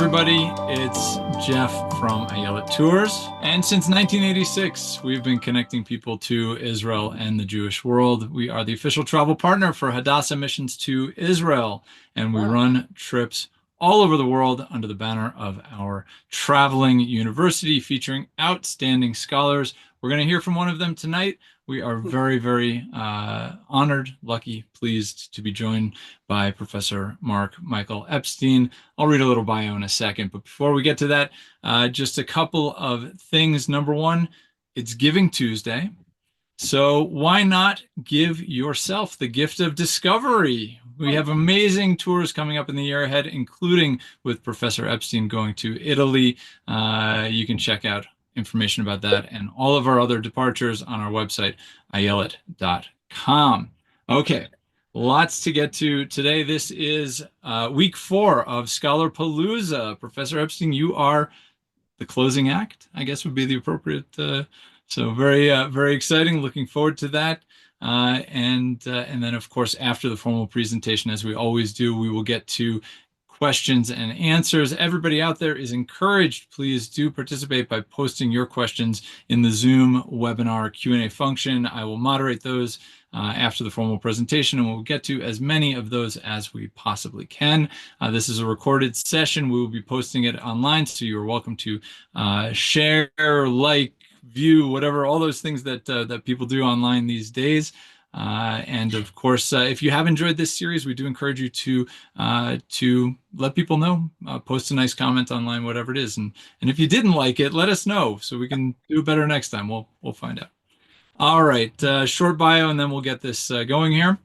everybody, it's Jeff from Ayelet Tours. And since 1986, we've been connecting people to Israel and the Jewish world. We are the official travel partner for Hadassah Missions to Israel, and we run trips all over the world under the banner of our traveling university featuring outstanding scholars. We're going to hear from one of them tonight. We are very, very honored, lucky, pleased to be joined by Professor Marc Michael Epstein. I'll read a little bio in a second, but before we get to that, just a couple of things. Number one, it's Giving Tuesday. So why not give yourself the gift of discovery? We have amazing tours coming up in the year ahead, including with Professor Epstein going to Italy. You can check out information about that and all of our other departures on our website, ayelet.com. Okay, lots to get to today. This is week 4 of Scholar-Palooza. Professor Epstein, you are the closing act, I guess would be the appropriate. So very exciting. Looking forward to that. And then, of course, after the formal presentation, as we always do, we will get to questions and answers. Everybody out there is encouraged. Please do participate by posting your questions in the Zoom webinar Q&A function. I will moderate those after the formal presentation, and we'll get to as many of those as we possibly can. This is a recorded session. We will be posting it online, so you're welcome to share, like, view, whatever, all those things that that people do online these days. And of course, if you have enjoyed this series, we do encourage you to let people know, post a nice comment online, whatever it is. And if you didn't like it, let us know so we can do better next time. We'll find out. All right, short bio, and then we'll get this going here.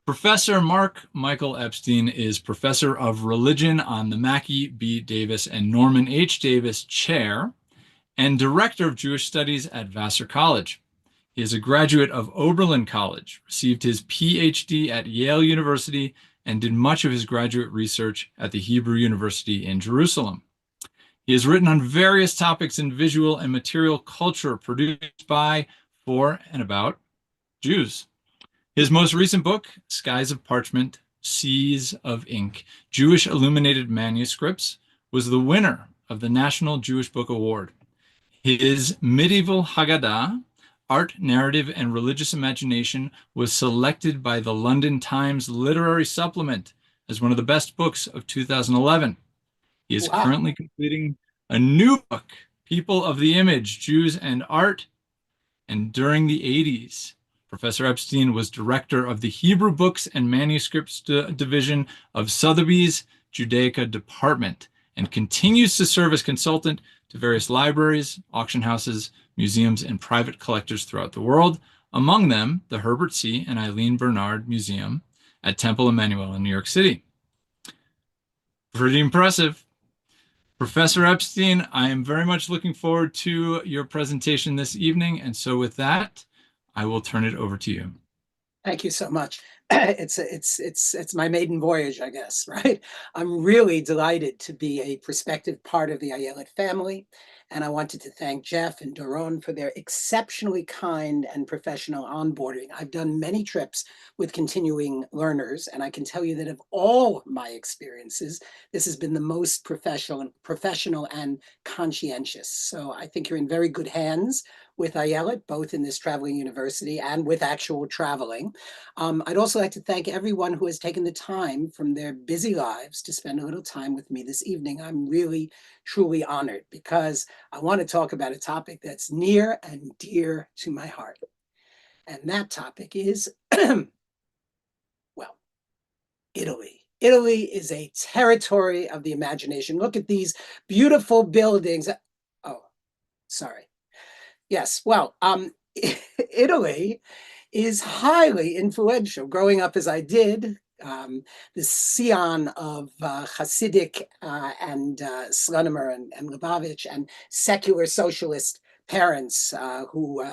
Professor Marc Michael Epstein is professor of religion on the Mackey B. Davis and Norman H. Davis Chair and director of Jewish Studies at Vassar College. He is a graduate of Oberlin College, received his PhD at Yale University, and did much of his graduate research at the Hebrew University in Jerusalem. He has written on various topics in visual and material culture produced by, for, and about Jews. His most recent book, Skies of Parchment, Seas of Ink, Jewish Illuminated Manuscripts, was the winner of the National Jewish Book Award. His medieval Haggadah, Art, Narrative, and Religious Imagination was selected by the London Times Literary Supplement as one of the best books of 2011. He is currently completing a new book, People of the Image, Jews and Art. And during the 80s, Professor Epstein was director of the Hebrew Books and Manuscripts Division of Sotheby's Judaica Department and continues to serve as consultant to various libraries, auction houses, museums, and private collectors throughout the world, among them the Herbert C. and Eileen Bernard Museum at Temple Emmanuel in New York City. Pretty impressive. Professor Epstein, I am very much looking forward to your presentation this evening, and so with that, I will turn it over to you. Thank you so much. It's my maiden voyage, I guess, right? I'm really delighted to be a prospective part of the Ayelet family. And I wanted to thank Jeff and Doron for their exceptionally kind and professional onboarding. I've done many trips with continuing learners, and I can tell you that of all my experiences, this has been the most professional and conscientious. So I think you're in very good hands with Ayelet, both in this traveling university and with actual traveling. I'd also like to thank everyone who has taken the time from their busy lives to spend a little time with me this evening. I'm really, truly honored because I want to talk about a topic that's near and dear to my heart. And that topic is, well, Italy. Italy is a territory of the imagination. Look at these beautiful buildings. Oh, sorry. Yes, well, Italy is highly influential. Growing up as I did, the scion of Hasidic and Slonimer and Lubavitch and secular socialist parents who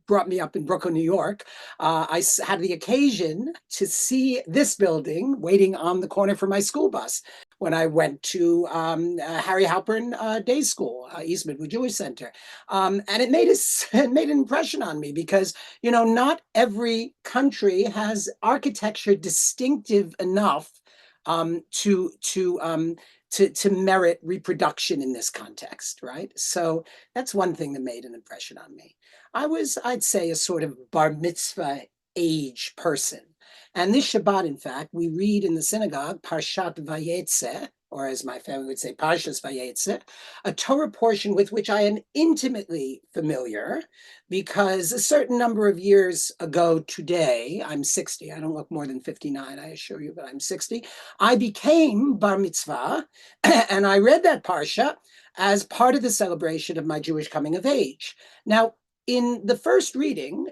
brought me up in Brooklyn, New York, I had the occasion to see this building waiting on the corner for my school bus when I went to Harry Halpern Day School, East Midwood Jewish Center. And it made an impression on me because, you know, not every country has architecture distinctive enough to merit reproduction in this context, right? So that's one thing that made an impression on me. I'd say, a sort of bar mitzvah age person. And this Shabbat, in fact, we read in the synagogue Parshat Vayetze, or as my family would say, Parshas Vayetze, a Torah portion with which I am intimately familiar, because a certain number of years ago today, I'm 60, I don't look more than 59, I assure you, but I'm 60, I became bar mitzvah, and I read that parsha as part of the celebration of my Jewish coming of age. Now, in the first reading,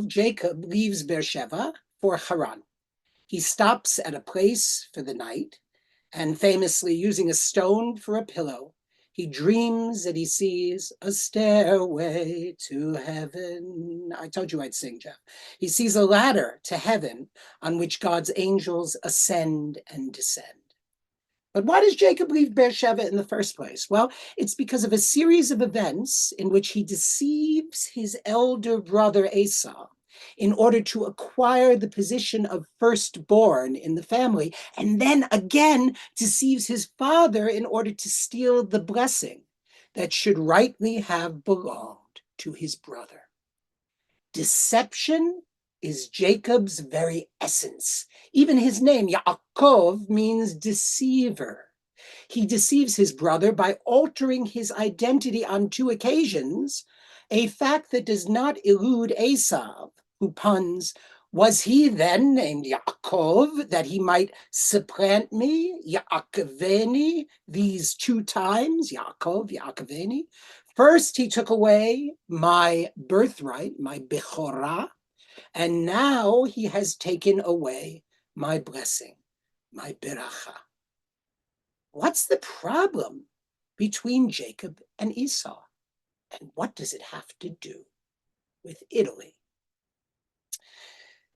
Jacob, leaves Beersheba for Haran. He stops at a place for the night, and famously using a stone for a pillow, he dreams that he sees a stairway to heaven. I told you I'd sing, Jeff. He sees a ladder to heaven on which God's angels ascend and descend. But why does Jacob leave Beersheba in the first place? Well, it's because of a series of events in which he deceives his elder brother Esau in order to acquire the position of firstborn in the family, and then again deceives his father in order to steal the blessing that should rightly have belonged to his brother. Deception is Jacob's very essence. Even his name, Yaakov, means deceiver. He deceives his brother by altering his identity on two occasions, a fact that does not elude Esau, who puns, was he then named Yaakov that he might supplant me, Yaakoveni, these two times, Yaakov, Yaakoveni? First, he took away my birthright, my bechorah, and now he has taken away my blessing, my beracha. What's the problem between Jacob and Esau? And what does it have to do with Italy?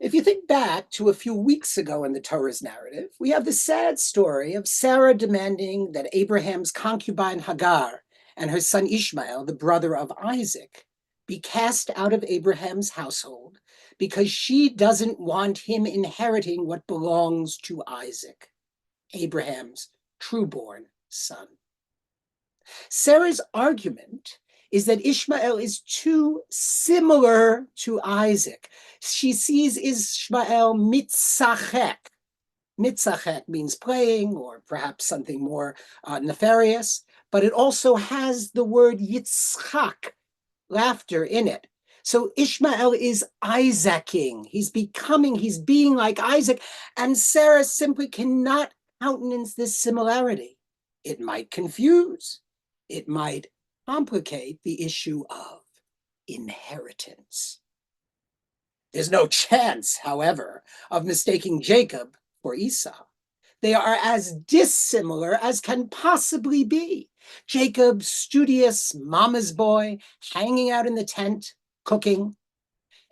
If you think back to a few weeks ago in the Torah's narrative, we have the sad story of Sarah demanding that Abraham's concubine Hagar and her son Ishmael, the brother of Isaac, be cast out of Abraham's household because she doesn't want him inheriting what belongs to Isaac, Abraham's true-born son. Sarah's argument is that Ishmael is too similar to Isaac. She sees Ishmael mitzachek. Mitzachek means playing, or perhaps something more nefarious, but it also has the word yitzchak, laughter, in it. So Ishmael is Isaaking. He's being like Isaac, and Sarah simply cannot countenance this similarity. It might confuse. It might complicate the issue of inheritance. There's no chance, however, of mistaking Jacob for Esau. They are as dissimilar as can possibly be. Jacob, studious mama's boy, hanging out in the tent, cooking.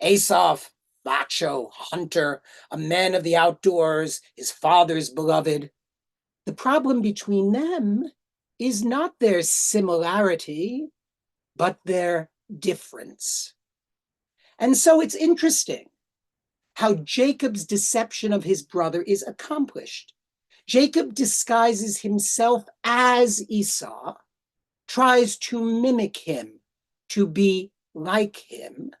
Esau, macho, hunter, a man of the outdoors, his father's beloved. The problem between them is not their similarity, but their difference. And so it's interesting how Jacob's deception of his brother is accomplished. Jacob disguises himself as Esau, tries to mimic him, to be like him.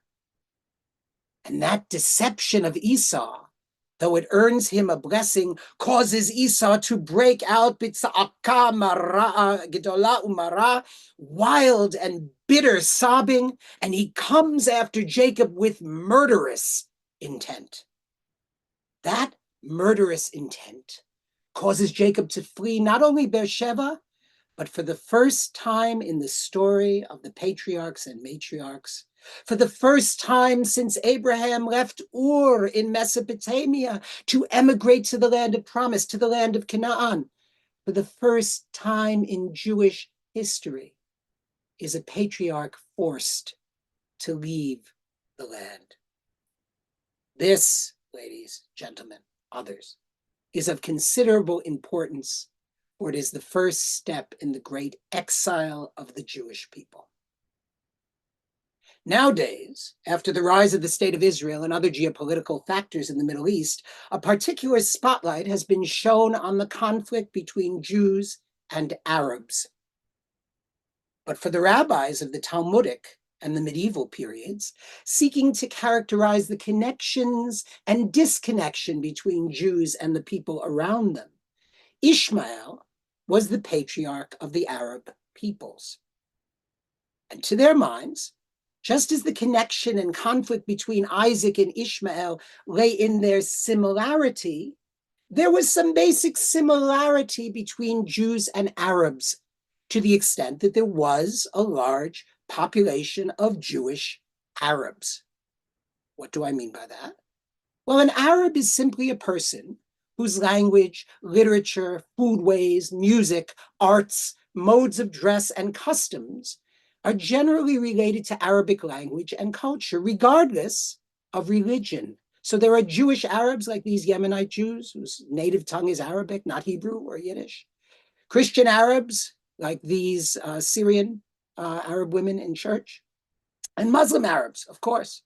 And that deception of Esau, though it earns him a blessing, causes Esau to break out b'tza'aka mara gedola umara, wild and bitter sobbing, and he comes after Jacob with murderous intent. That murderous intent causes Jacob to flee not only Beersheba, but for the first time in the story of the patriarchs and matriarchs, for the first time since Abraham left Ur in Mesopotamia to emigrate to the land of promise, to the land of Canaan, for the first time in Jewish history, is a patriarch forced to leave the land. This, ladies, gentlemen, others, is of considerable importance, for it is the first step in the great exile of the Jewish people. Nowadays, after the rise of the State of Israel and other geopolitical factors in the Middle East, a particular spotlight has been shown on the conflict between Jews and Arabs. But for the rabbis of the Talmudic and the medieval periods, seeking to characterize the connections and disconnection between Jews and the people around them, Ishmael was the patriarch of the Arab peoples. And to their minds, just as the connection and conflict between Isaac and Ishmael lay in their similarity, there was some basic similarity between Jews and Arabs, to the extent that there was a large population of Jewish Arabs. What do I mean by that? Well, an Arab is simply a person whose language, literature, foodways, music, arts, modes of dress, and customs are generally related to Arabic language and culture, regardless of religion. So there are Jewish Arabs like these Yemenite Jews whose native tongue is Arabic, not Hebrew or Yiddish. Christian Arabs like these Syrian Arab women in church. And Muslim Arabs, of course.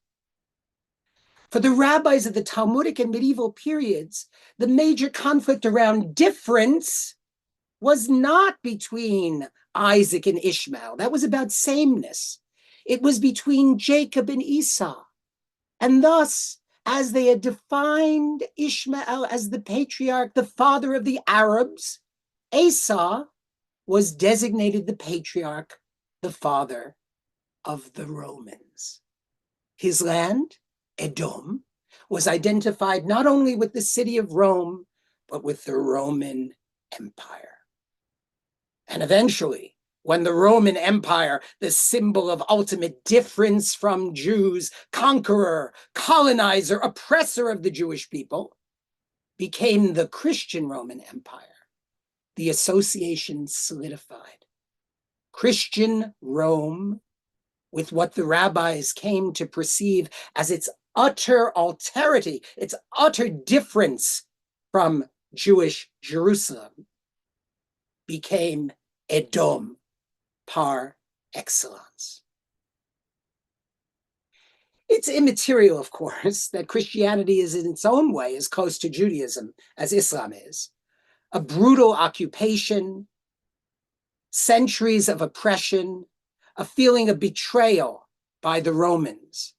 For the rabbis of the Talmudic and medieval periods, the major conflict around difference was not between Isaac and Ishmael. That was about sameness. It was between Jacob and Esau. And thus, as they had defined Ishmael as the patriarch, the father of the Arabs, Esau was designated the patriarch, the father of the Romans. His land, Edom, was identified not only with the city of Rome, but with the Roman Empire. And eventually, when the Roman Empire, the symbol of ultimate difference from Jews, conqueror, colonizer, oppressor of the Jewish people, became the Christian Roman Empire, the association solidified. Christian Rome, with what the rabbis came to perceive as its utter alterity, its utter difference from Jewish Jerusalem, became Edom par excellence. It's immaterial, of course, that Christianity is in its own way as close to Judaism as Islam is. A brutal occupation, centuries of oppression, a feeling of betrayal by the Romans.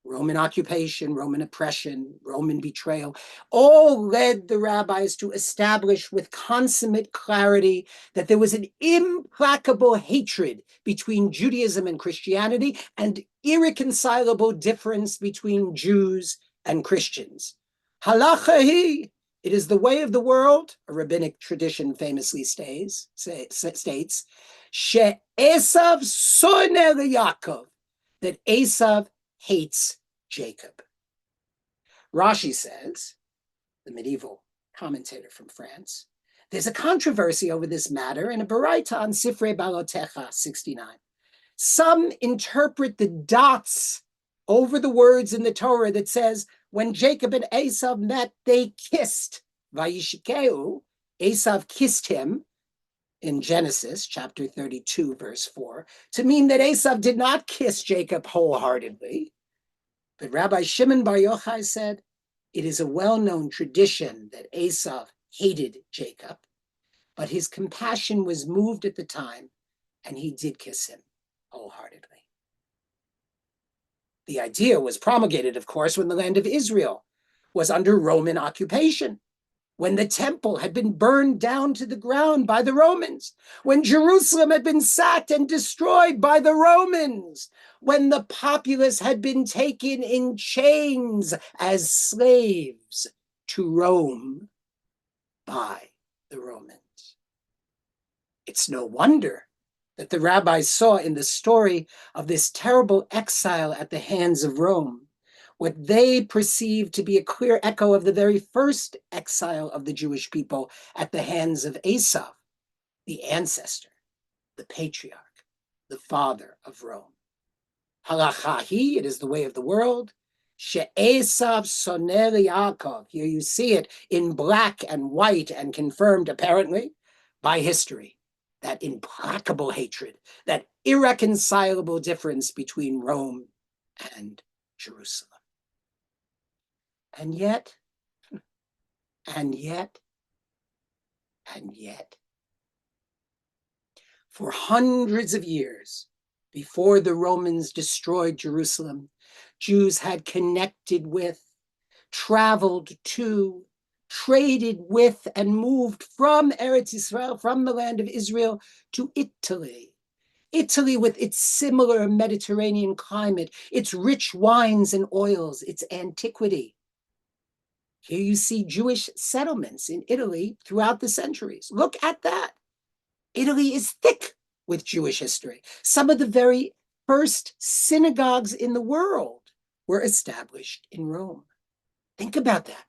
Roman occupation, Roman oppression, Roman betrayal, all led the rabbis to establish with consummate clarity that there was an implacable hatred between Judaism and Christianity and irreconcilable difference between Jews and Christians. Halacha hi, it is the way of the world, a rabbinic tradition famously states, She Esav soneh Yaakov, that Esav hates Jacob. Rashi says, the medieval commentator from France, there's a controversy over this matter in a Baraita on Sifrei Balotecha 69. Some interpret the dots over the words in the Torah that says, when Jacob and Esav met, they kissed. Vayishikeu, Esav kissed him, in Genesis chapter 32, verse 4, to mean that Esav did not kiss Jacob wholeheartedly. But Rabbi Shimon Bar Yochai said, it is a well-known tradition that Esav hated Jacob, but his compassion was moved at the time, and he did kiss him wholeheartedly. The idea was promulgated, of course, when the land of Israel was under Roman occupation, when the temple had been burned down to the ground by the Romans, when Jerusalem had been sacked and destroyed by the Romans, when the populace had been taken in chains as slaves to Rome by the Romans. It's no wonder that the rabbis saw in the story of this terrible exile at the hands of Rome what they perceived to be a clear echo of the very first exile of the Jewish people at the hands of Esau, the ancestor, the patriarch, the father of Rome. Halachahi, it is the way of the world. She'esav soneh Yaakov. Here you see it in black and white and confirmed apparently by history. That implacable hatred, that irreconcilable difference between Rome and Jerusalem. And yet, and yet, and yet, for hundreds of years before the Romans destroyed Jerusalem, Jews had connected with, traveled to, traded with, and moved from Eretz Israel, from the land of Israel, to Italy. Italy, with its similar Mediterranean climate, its rich wines and oils, its antiquity. Here you see Jewish settlements in Italy throughout the centuries. Look at that. Italy is thick with Jewish history. Some of the very first synagogues in the world were established in Rome. Think about that.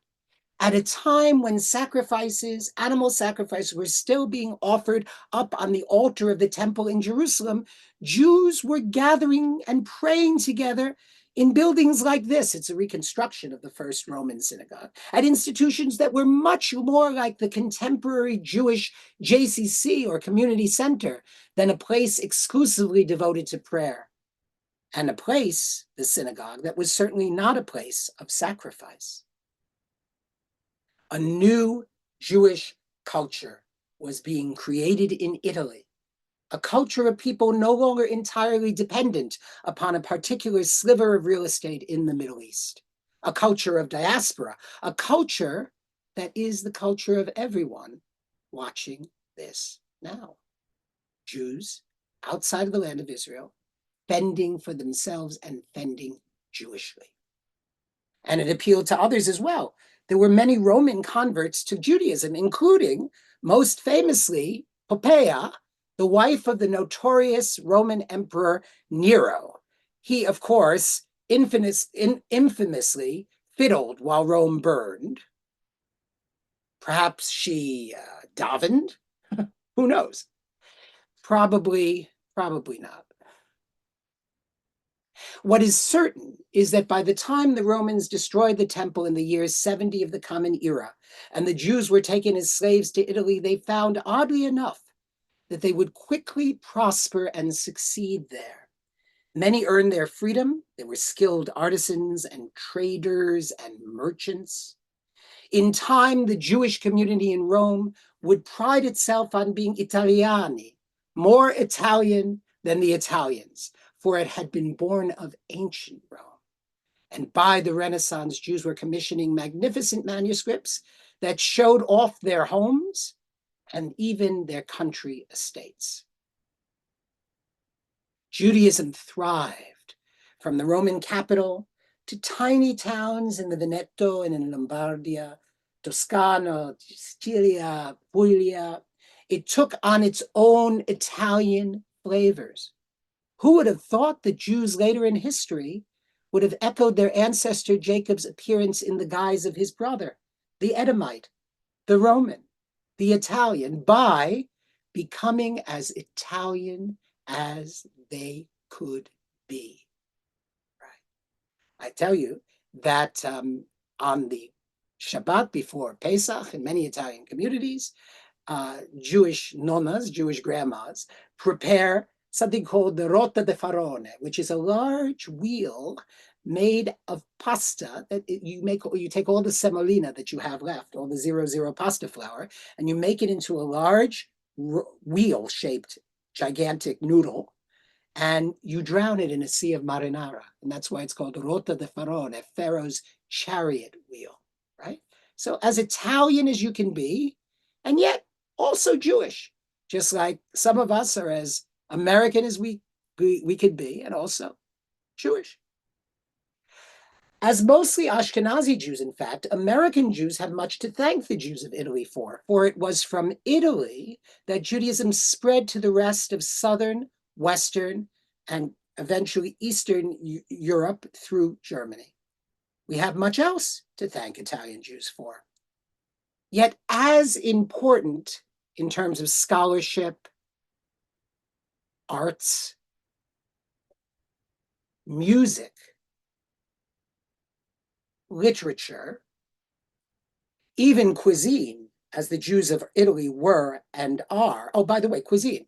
At a time when sacrifices, animal sacrifices, were still being offered up on the altar of the temple in Jerusalem, Jews were gathering and praying together in buildings like this. It's a reconstruction of the first Roman synagogue, at institutions that were much more like the contemporary Jewish JCC or community center than a place exclusively devoted to prayer, and a place, the synagogue, that was certainly not a place of sacrifice. A new Jewish culture was being created in Italy, a culture of people no longer entirely dependent upon a particular sliver of real estate in the Middle East, a culture of diaspora, a culture that is the culture of everyone watching this now. Jews outside of the land of Israel, fending for themselves and fending Jewishly. And it appealed to others as well. There were many Roman converts to Judaism, including, most famously, Poppaea, the wife of the notorious Roman Emperor Nero. He, of course, infamously fiddled while Rome burned. Perhaps she davened? Who knows? Probably not. What is certain is that by the time the Romans destroyed the temple in the years 70 of the Common Era, and the Jews were taken as slaves to Italy, they found, oddly enough, that they would quickly prosper and succeed there. Many earned their freedom. They were skilled artisans and traders and merchants. In time, the Jewish community in Rome would pride itself on being Italiani, more Italian than the Italians, for it had been born of ancient Rome. And by the Renaissance, Jews were commissioning magnificent manuscripts that showed off their homes and even their country estates. Judaism thrived from the Roman capital to tiny towns in the Veneto and in Lombardia, Toscana, Sicilia, Puglia. It took on its own Italian flavors. Who would have thought that Jews later in history would have echoed their ancestor Jacob's appearance in the guise of his brother, the Edomite, the Roman, the Italian, by becoming as Italian as they could be. Right. I tell you that on the Shabbat before Pesach, in many Italian communities, Jewish nonnas, Jewish grandmas, prepare something called the rota de farone, which is a large wheel made of pasta that you take all the semolina that you have left, all the 00 pasta flour, and you make it into a large wheel-shaped gigantic noodle, and you drown it in a sea of marinara. And that's why it's called rota de farone, Pharaoh's chariot wheel, right? So as Italian as you can be, and yet also Jewish, just like some of us are as American as we could be, and also Jewish. As mostly Ashkenazi Jews, in fact, American Jews have much to thank the Jews of Italy for it was from Italy that Judaism spread to the rest of Southern, Western, and eventually Eastern Europe through Germany. We have much else to thank Italian Jews for. Yet as important in terms of scholarship, arts, music, literature, even cuisine, as the Jews of Italy were and are. Oh, by the way, cuisine.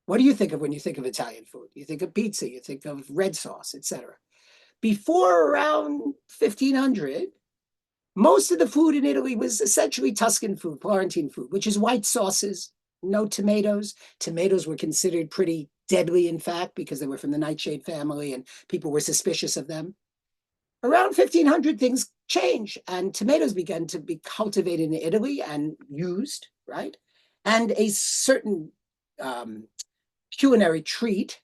What do you think of when you think of Italian food? You think of pizza, you think of red sauce, etc. Before around 1500, most of the food in Italy was essentially Tuscan food, Florentine food, which is white sauces, no tomatoes. Tomatoes were considered pretty deadly, in fact, because they were from the nightshade family and people were suspicious of them. Around 1500, things change and tomatoes began to be cultivated in Italy and used, right? And a certain culinary treat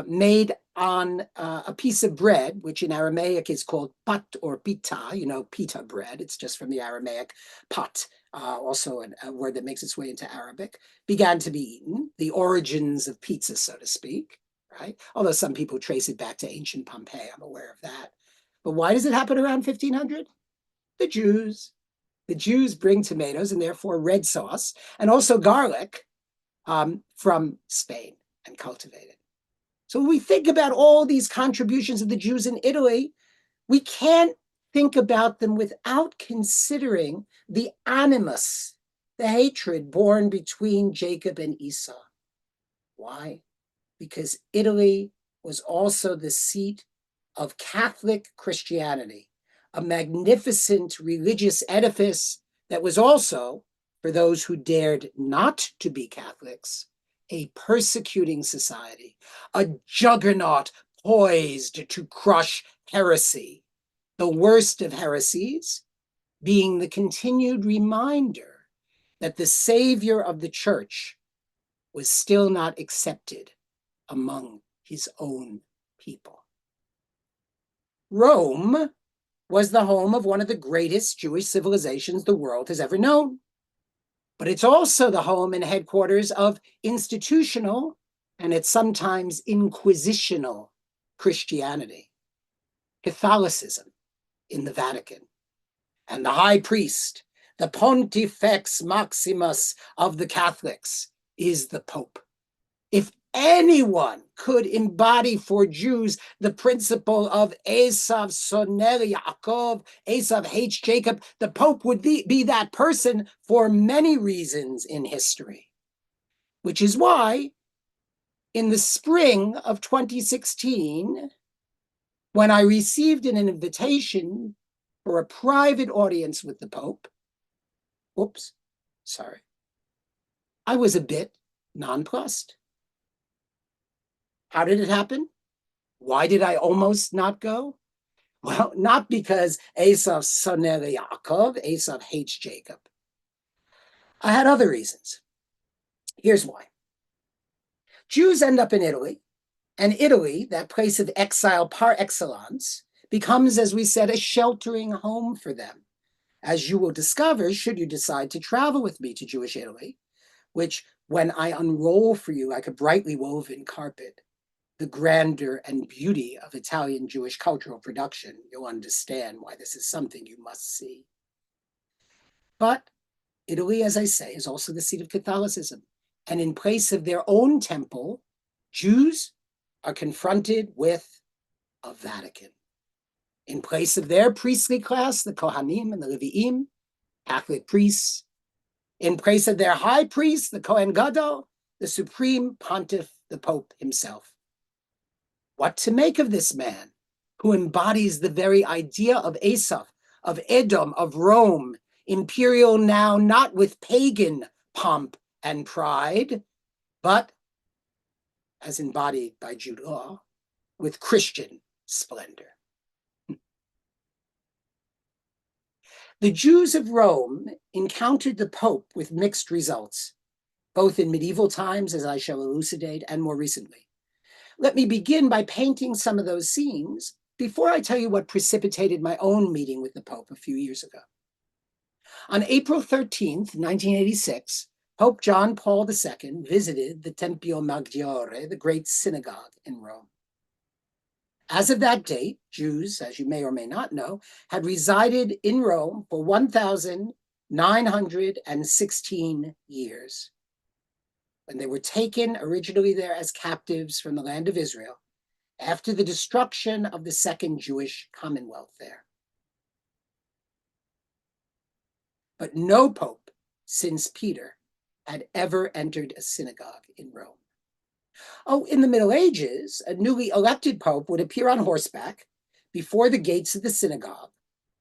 made on a piece of bread, which in Aramaic is called pat or pita, pita bread. It's just from the Aramaic pat, also a word that makes its way into Arabic, began to be eaten, the origins of pizza, so to speak, right? Although some people trace it back to ancient Pompeii, I'm aware of that. But why does it happen around 1500? The Jews. The Jews bring tomatoes and therefore red sauce and also garlic from Spain and cultivate it. So when we think about all these contributions of the Jews in Italy, we can't think about them without considering the animus, the hatred born between Jacob and Esau. Why? Because Italy was also the seat of Catholic Christianity, a magnificent religious edifice that was also, for those who dared not to be Catholics, a persecuting society, a juggernaut poised to crush heresy, the worst of heresies being the continued reminder that the Savior of the Church was still not accepted among his own people. Rome was the home of one of the greatest Jewish civilizations the world has ever known. But it's also the home and headquarters of institutional and at sometimes inquisitional Christianity, Catholicism in the Vatican, and the high priest, the Pontifex Maximus of the Catholics, is the Pope. If anyone could embody for Jews the principle of Esav Soner Yaakov, Esav hates Jacob, the Pope would be that person for many reasons in history. Which is why, in the spring of 2016, when I received an invitation for a private audience with the Pope, I was a bit nonplussed. How did it happen? Why did I almost not go? Well, not because Esav Soner Yaakov, Esav hates Jacob. I had other reasons. Here's why. Jews end up in Italy, and Italy, that place of exile par excellence, becomes, as we said, a sheltering home for them. As you will discover, should you decide to travel with me to Jewish Italy, which, when I unroll for you like a brightly woven carpet, the grandeur and beauty of Italian Jewish cultural production, you'll understand why this is something you must see. But Italy, as I say, is also the seat of Catholicism. And in place of their own temple, Jews are confronted with a Vatican. In place of their priestly class, the Kohanim and the Leviim, Catholic priests. In place of their high priest, the Kohen Gadol, the supreme pontiff, the Pope himself. What to make of this man who embodies the very idea of Esav, of Edom, of Rome, imperial now not with pagan pomp and pride, but, as embodied by Jude Law, with Christian splendor. The Jews of Rome encountered the Pope with mixed results, both in medieval times, as I shall elucidate, and more recently. Let me begin by painting some of those scenes before I tell you what precipitated my own meeting with the Pope a few years ago. On April 13th, 1986, Pope John Paul II visited the Tempio Maggiore, the great synagogue in Rome. As of that date, Jews, as you may or may not know, had resided in Rome for 1,916 years. When they were taken originally there as captives from the land of Israel, after the destruction of the Second Jewish Commonwealth there. But no pope since Peter had ever entered a synagogue in Rome. Oh, in the Middle Ages, a newly elected pope would appear on horseback, before the gates of the synagogue,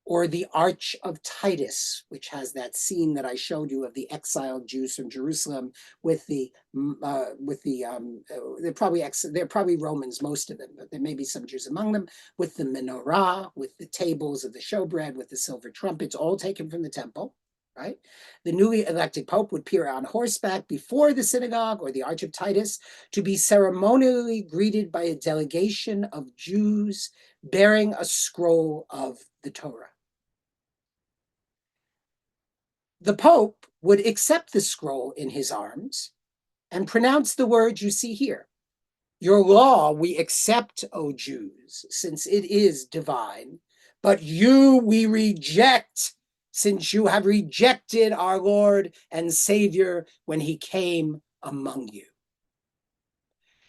or the Arch of Titus, which has that scene that I showed you of the exiled Jews from Jerusalem with they're probably Romans, most of them, but there may be some Jews among them, with the menorah, with the tables of the showbread, with the silver trumpets, all taken from the temple. Right? The newly elected pope would appear on horseback before the synagogue or the Arch of Titus to be ceremonially greeted by a delegation of Jews bearing a scroll of the Torah. The pope would accept the scroll in his arms and pronounce the words you see here. Your law we accept, O Jews, since it is divine, but you we reject, since you have rejected our Lord and Savior when he came among you.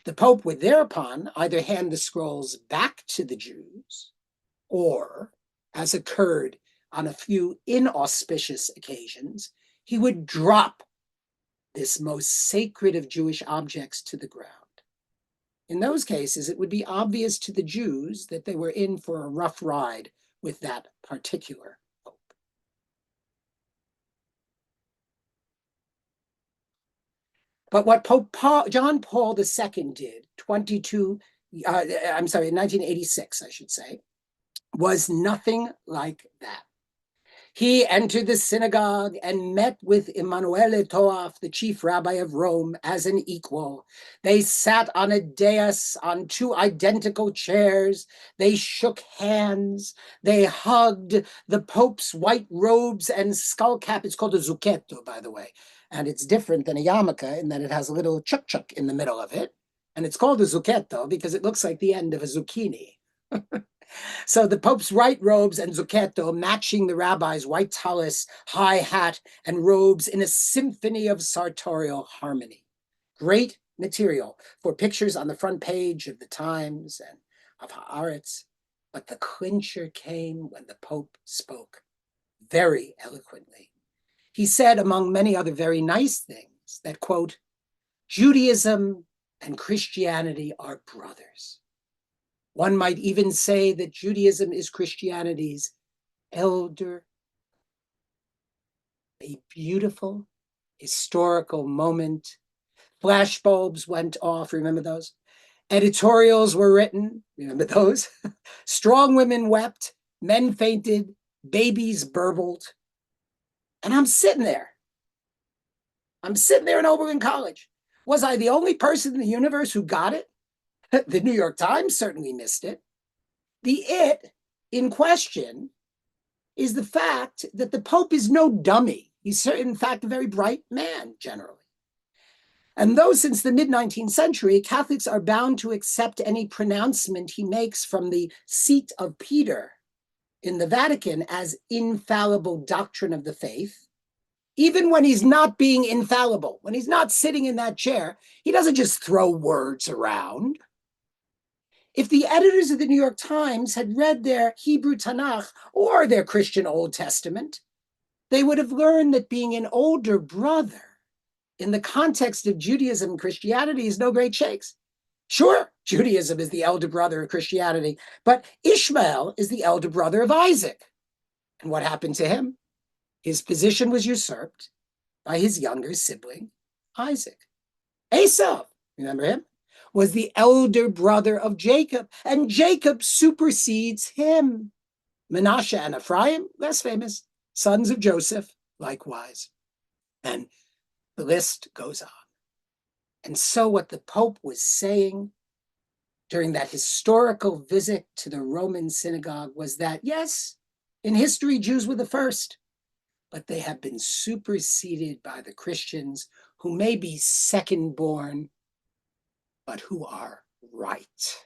The Pope would thereupon either hand the scrolls back to the Jews, or, as occurred on a few inauspicious occasions, he would drop this most sacred of Jewish objects to the ground. In those cases, it would be obvious to the Jews that they were in for a rough ride with that particular pope. But what Pope John Paul II did, in 1986, I should say, was nothing like that. He entered the synagogue and met with Emanuele Toaf, the chief rabbi of Rome, as an equal. They sat on a dais on two identical chairs. They shook hands. They hugged. The Pope's white robes and skull cap. It's called a zucchetto, by the way. And it's different than a yarmulke in that it has a little chuk-chuk in the middle of it. And it's called a zucchetto because it looks like the end of a zucchini. So the Pope's white robes and zucchetto matching the rabbi's white tallis, high hat, and robes in a symphony of sartorial harmony. Great material for pictures on the front page of the Times and of Haaretz. But the clincher came when the Pope spoke very eloquently. He said, among many other very nice things, that, quote, Judaism and Christianity are brothers. One might even say that Judaism is Christianity's elder. A beautiful historical moment. Flashbulbs went off, remember those? Editorials were written, remember those? Strong women wept, men fainted, babies burbled. And I'm sitting there. I'm sitting there in Oberlin College. Was I the only person in the universe who got it? The New York Times certainly missed it. The it in question is the fact that the Pope is no dummy. He's, in fact, a very bright man, generally. And though since the mid-19th century, Catholics are bound to accept any pronouncement he makes from the seat of Peter in the Vatican as infallible doctrine of the faith, even when he's not being infallible, when he's not sitting in that chair, he doesn't just throw words around. If the editors of the New York Times had read their Hebrew Tanakh or their Christian Old Testament, they would have learned that being an older brother in the context of Judaism and Christianity is no great shakes. Sure, Judaism is the elder brother of Christianity, but Ishmael is the elder brother of Isaac. And what happened to him? His position was usurped by his younger sibling, Isaac. Esau, remember him? Was the elder brother of Jacob, and Jacob supersedes him. Manasseh and Ephraim, less famous, sons of Joseph, likewise. And the list goes on. And so what the Pope was saying during that historical visit to the Roman synagogue was that, yes, in history, Jews were the first, but they have been superseded by the Christians who may be second born, but who are right.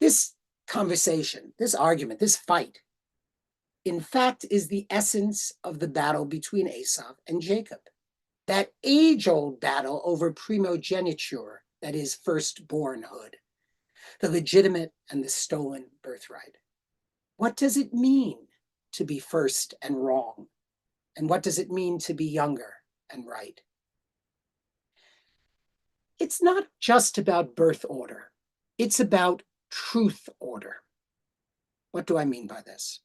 This conversation, this argument, this fight, in fact, is the essence of the battle between Esau and Jacob. That age-old battle over primogeniture, that is firstbornhood, the legitimate and the stolen birthright. What does it mean to be first and wrong? And what does it mean to be younger and right? It's not just about birth order. It's about truth order. What do I mean by this?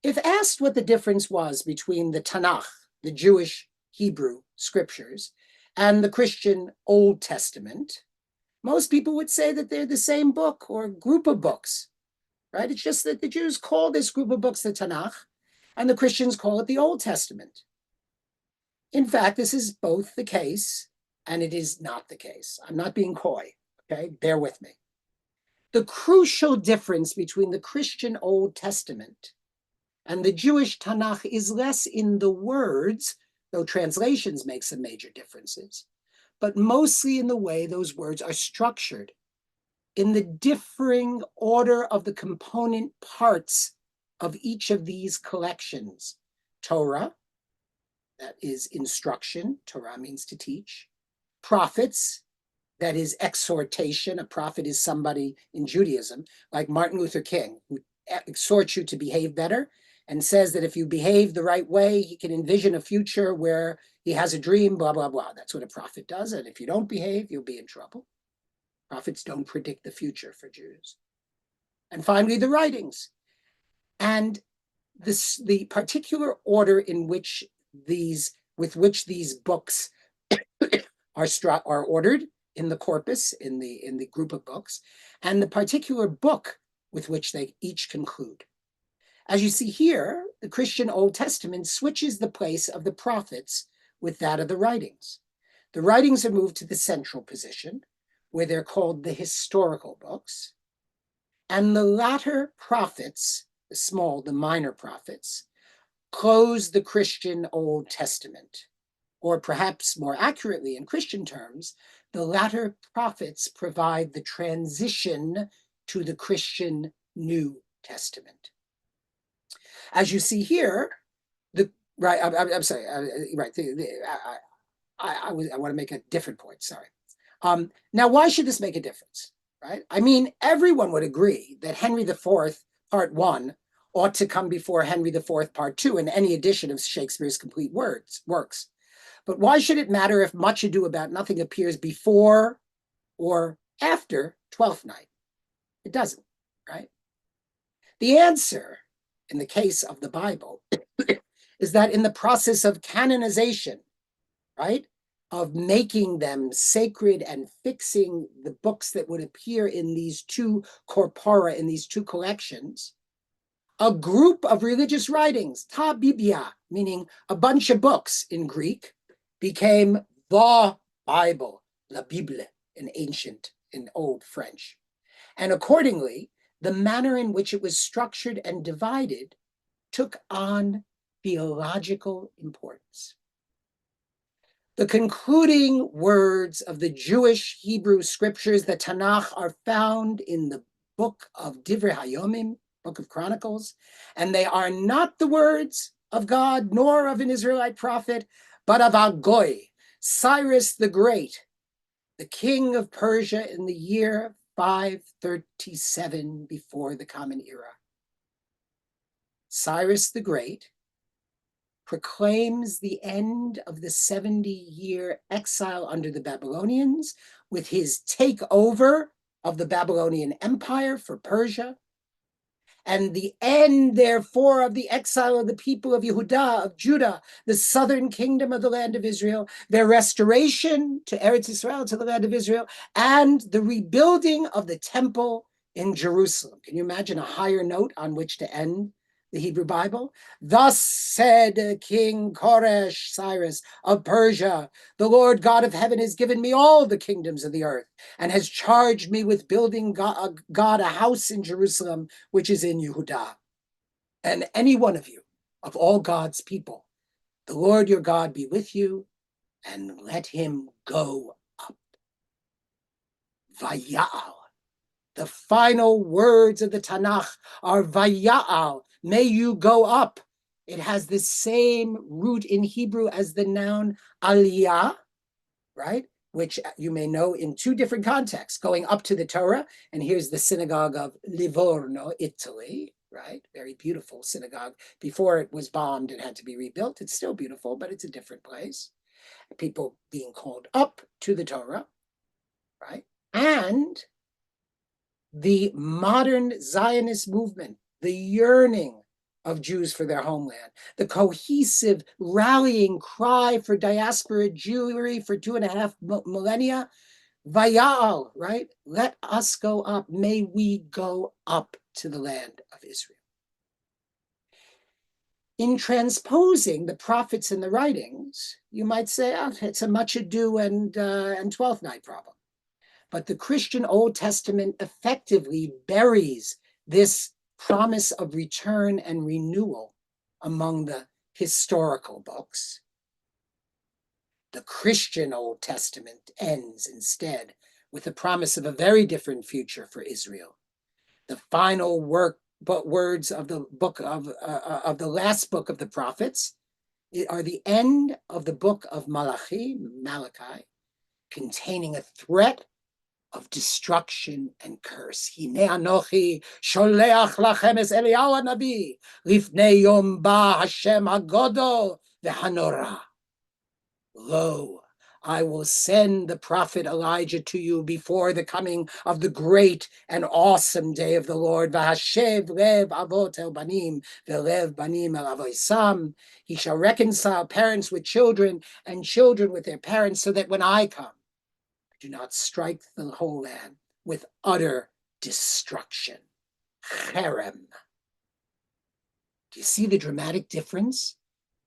If asked what the difference was between the Tanakh, the Jewish Hebrew scriptures, and the Christian Old Testament, most people would say that they're the same book or group of books, right? It's just that the Jews call this group of books the Tanakh, and the Christians call it the Old Testament. In fact, this is both the case, and it is not the case. I'm not being coy, okay? Bear with me. The crucial difference between the Christian Old Testament and the Jewish Tanakh is less in the words, though translations make some major differences, but mostly in the way those words are structured, in the differing order of the component parts of each of these collections. Torah, that is instruction. Torah means to teach. Prophets, that is exhortation. A prophet is somebody in Judaism, like Martin Luther King, who exhorts you to behave better and says that if you behave the right way, he can envision a future where he has a dream, blah, blah, blah. That's what a prophet does. And if you don't behave, you'll be in trouble. Prophets don't predict the future for Jews. And finally, the writings. And the particular order in which with which these books are ordered in the corpus, in the group of books, and the particular book with which they each conclude. As you see here, the Christian Old Testament switches the place of the prophets with that of the writings. The writings are moved to the central position, where they're called the historical books, and the latter prophets, the minor prophets, close the Christian Old Testament. Or perhaps more accurately in Christian terms, the latter prophets provide the transition to the Christian New Testament. As you see here, I'm sorry, I want to make a different point, sorry. Now, why should this make a difference, right? I mean, everyone would agree that Henry IV, Part 1, ought to come before Henry IV, Part 2, in any edition of Shakespeare's complete works. But why should it matter if Much Ado About Nothing appears before or after Twelfth Night? It doesn't, right? The answer, in the case of the Bible, is that in the process of canonization, right, of making them sacred and fixing the books that would appear in these two corpora, in these two collections, a group of religious writings, ta biblia, meaning a bunch of books in Greek, became the Bible, la Bible, in Old French. And accordingly, the manner in which it was structured and divided took on theological importance. The concluding words of the Jewish Hebrew scriptures, the Tanakh, are found in the book of Divrei Hayomim, book of Chronicles, and they are not the words of God nor of an Israelite prophet, but of Agoy, Cyrus the Great, the king of Persia in the year 537 before the Common Era. Cyrus the Great proclaims the end of the 70-year exile under the Babylonians with his takeover of the Babylonian Empire for Persia, and the end, therefore, of the exile of the people of Yehudah, of Judah, the southern kingdom of the land of Israel, their restoration to Eretz Israel, to the land of Israel, and the rebuilding of the temple in Jerusalem. Can you imagine a higher note on which to end the Hebrew Bible? Thus said King Koresh, Cyrus of Persia, the Lord God of heaven has given me all the kingdoms of the earth and has charged me with building God a house in Jerusalem, which is in Yehudah. And any one of you, of all God's people, the Lord your God be with you, and let him go up. Vaya'al. The final words of the Tanakh are Vaya'al, may you go up. It has the same root in Hebrew as the noun aliyah, right? Which you may know in two different contexts, going up to the Torah, and here's the synagogue of Livorno, Italy, right? Very beautiful synagogue. Before it was bombed and had to be rebuilt, it's still beautiful, but it's a different place. People being called up to the Torah, right? And the modern Zionist movement, the yearning of Jews for their homeland, the cohesive rallying cry for diaspora Jewry for 2.5 millennia, Vayal, right? Let us go up. May we go up to the land of Israel. In transposing the prophets and the writings, you might say, oh, it's a much ado and Twelfth Night problem. But the Christian Old Testament effectively buries this promise of return and renewal among the historical books. The Christian Old Testament ends instead with the promise of a very different future for Israel. The final words of the book of the last book of the prophets are the end of the book of Malachi, containing a threat of destruction and curse. Hine anochi sholeach lachem es Eliyahu hanavi lifnei yom ba Hashem hagodol v'hanora. Lo, I will send the prophet Elijah to you before the coming of the great and awesome day of the Lord. V'hashev lev avot el banim v'lev banim el avoisam. He shall reconcile parents with children and children with their parents, so that when I come, do not strike the whole land with utter destruction. Cherem. Do you see the dramatic difference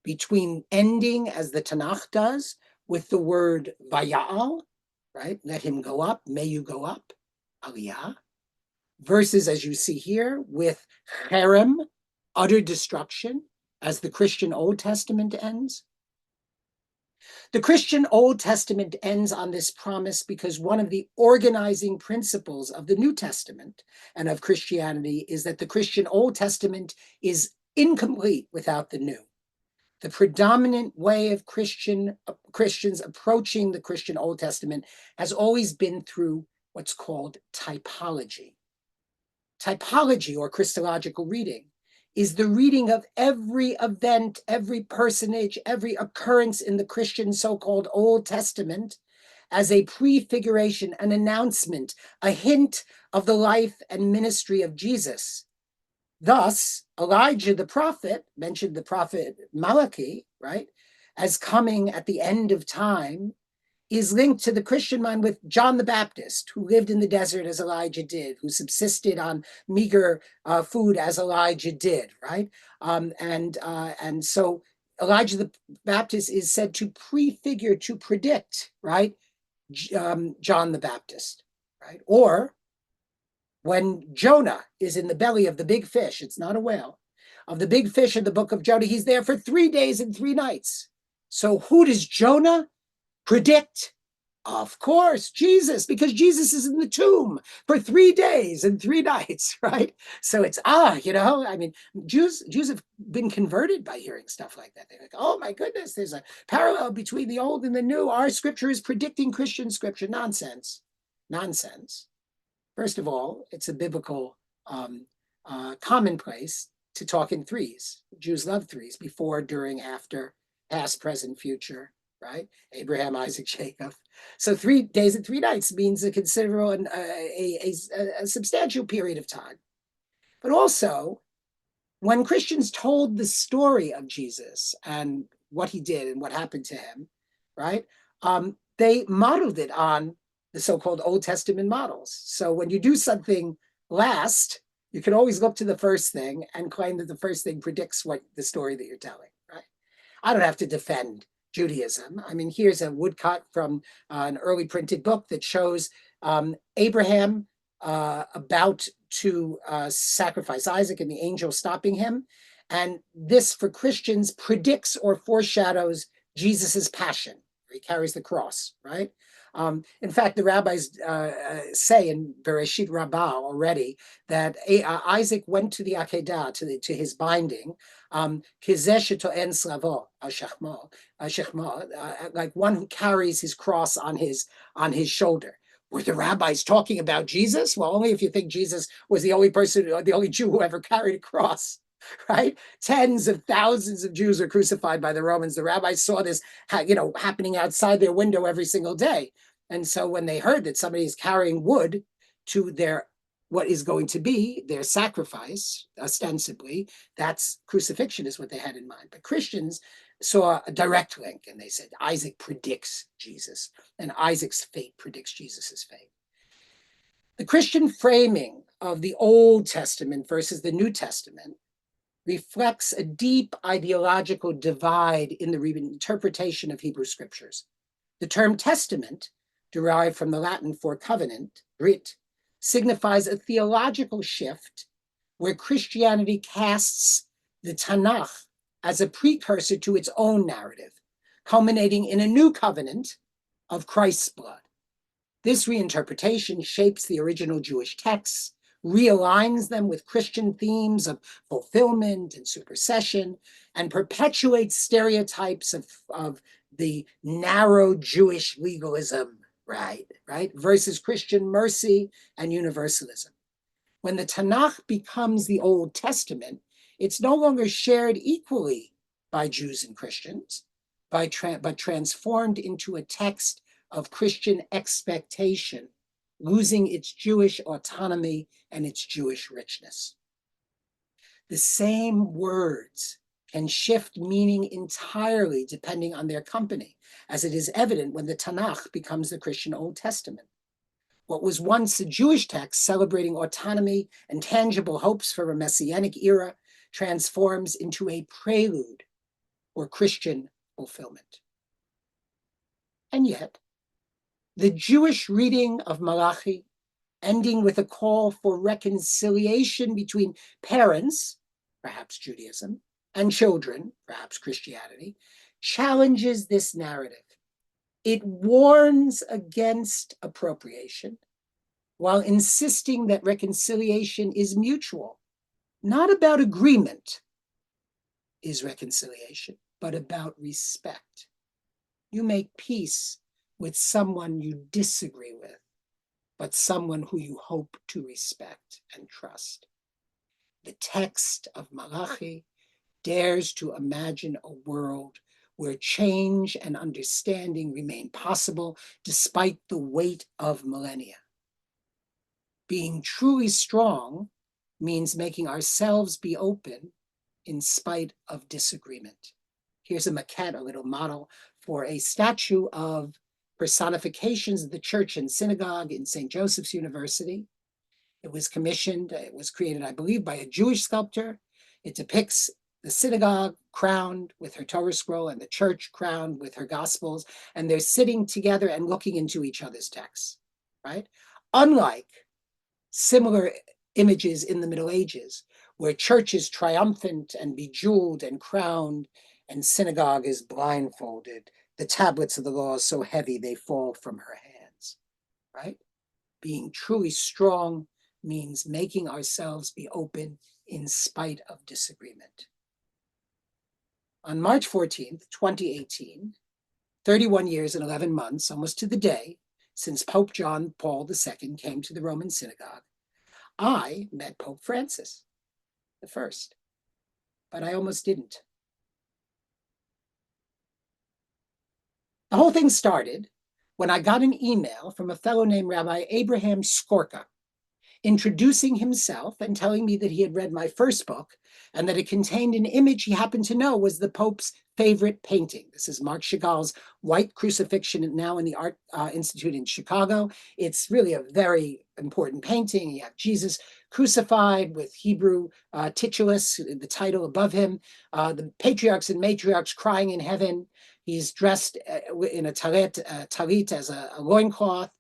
between ending, as the Tanakh does, with the word vayal, right? Let him go up, may you go up, aliyah, versus, as you see here, with cherem, utter destruction, as the Christian Old Testament ends? The Christian Old Testament ends on this promise because one of the organizing principles of the New Testament and of Christianity is that the Christian Old Testament is incomplete without the New. The predominant way of Christians approaching the Christian Old Testament has always been through what's called typology. Typology, or Christological reading, is the reading of every event, every personage, every occurrence in the Christian so-called Old Testament as a prefiguration, an announcement, a hint of the life and ministry of Jesus. Thus, Elijah the prophet, mentioned the prophet Malachi, right, as coming at the end of time, is linked to the Christian mind with John the Baptist, who lived in the desert as Elijah did, who subsisted on meager food as Elijah did, right? And so Elijah the Baptist is said to prefigure, to predict, right, John the Baptist, right? Or when Jonah is in the belly of the big fish, it's not a whale, of the big fish in the book of Jonah, he's there for 3 days and 3 nights. So who does Jonah predict? Of course, Jesus, because Jesus is in the tomb for 3 days and 3 nights, right? So it's, I mean, Jews have been converted by hearing stuff like that. They're like, oh my goodness, there's a parallel between the old and the new. Our scripture is predicting Christian scripture. Nonsense. Nonsense. First of all, it's a biblical commonplace to talk in threes. Jews love threes: before, during, after, past, present, future, right? Abraham, Isaac, Jacob. So 3 days and 3 nights means a considerable and a substantial period of time. But also, when Christians told the story of Jesus and what he did and what happened to him, right? They modeled it on the so-called Old Testament models. So when you do something last, you can always look to the first thing and claim that the first thing predicts what the story that you're telling, right? I don't have to defend Judaism. I mean, here's a woodcut from an early printed book that shows Abraham about to sacrifice Isaac and the angel stopping him. And this, for Christians, predicts or foreshadows Jesus's passion. He carries the cross, right? In fact, the rabbis say in Bereshit Rabbah already that Isaac went to the Akedah, to his binding, like one who carries his cross on his shoulder. Were the rabbis talking about Jesus? Well, only if you think Jesus was the only person, or the only Jew who ever carried a cross. Right? Tens of thousands of Jews were crucified by the Romans. The rabbis saw this, happening outside their window every single day. And so when they heard that somebody is carrying wood to their what is going to be their sacrifice, ostensibly. That's crucifixion is what they had in mind. But Christians saw a direct link, and they said Isaac predicts Jesus, and Isaac's fate predicts Jesus's fate. The Christian framing of the Old Testament versus the New Testament reflects a deep ideological divide in the interpretation of Hebrew scriptures. The term testament, derived from the Latin for covenant, brit, signifies a theological shift where Christianity casts the Tanakh as a precursor to its own narrative, culminating in a new covenant of Christ's blood. This reinterpretation shapes the original Jewish texts, realigns them with Christian themes of fulfillment and supersession, and perpetuates stereotypes of the narrow Jewish legalism, right, versus Christian mercy and universalism. When the Tanakh becomes the Old Testament, it's no longer shared equally by Jews and Christians, but transformed into a text of Christian expectation, losing its Jewish autonomy and its Jewish richness. The same words can shift meaning entirely depending on their company, as it is evident when the Tanakh becomes the Christian Old Testament. What was once a Jewish text celebrating autonomy and tangible hopes for a messianic era transforms into a prelude for Christian fulfillment. And yet, the Jewish reading of Malachi, ending with a call for reconciliation between parents, perhaps Judaism, and children, perhaps Christianity, challenges this narrative. It warns against appropriation while insisting that reconciliation is mutual. Not about agreement is reconciliation, but about respect. You make peace with someone you disagree with, but someone who you hope to respect and trust. The text of Malachi dares to imagine a world where change and understanding remain possible despite the weight of millennia. Being truly strong means making ourselves be open in spite of disagreement. Here's a maquette, a little model for a statue of personifications of the church and synagogue in St. Joseph's University. It was commissioned, it was created, I believe, by a Jewish sculptor. It depicts the synagogue crowned with her Torah scroll and the church crowned with her gospels, and they're sitting together and looking into each other's texts, right? Unlike similar images in the Middle Ages, where church is triumphant and bejeweled and crowned, and synagogue is blindfolded. The tablets of the law are so heavy they fall from her hands, right? Being truly strong means making ourselves be open in spite of disagreement. On March 14th, 2018, 31 years and 11 months, almost to the day, since Pope John Paul II came to the Roman synagogue, I met Pope Francis I, but I almost didn't. The whole thing started when I got an email from a fellow named Rabbi Abraham Skorka, introducing himself and telling me that he had read my first book and that it contained an image he happened to know was the Pope's favorite painting. This is Marc Chagall's White Crucifixion, now in the Art Institute in Chicago. It's really a very important painting. You have Jesus crucified with Hebrew titulus, the title above him, the patriarchs and matriarchs crying in heaven. He's dressed in a talit as a loincloth.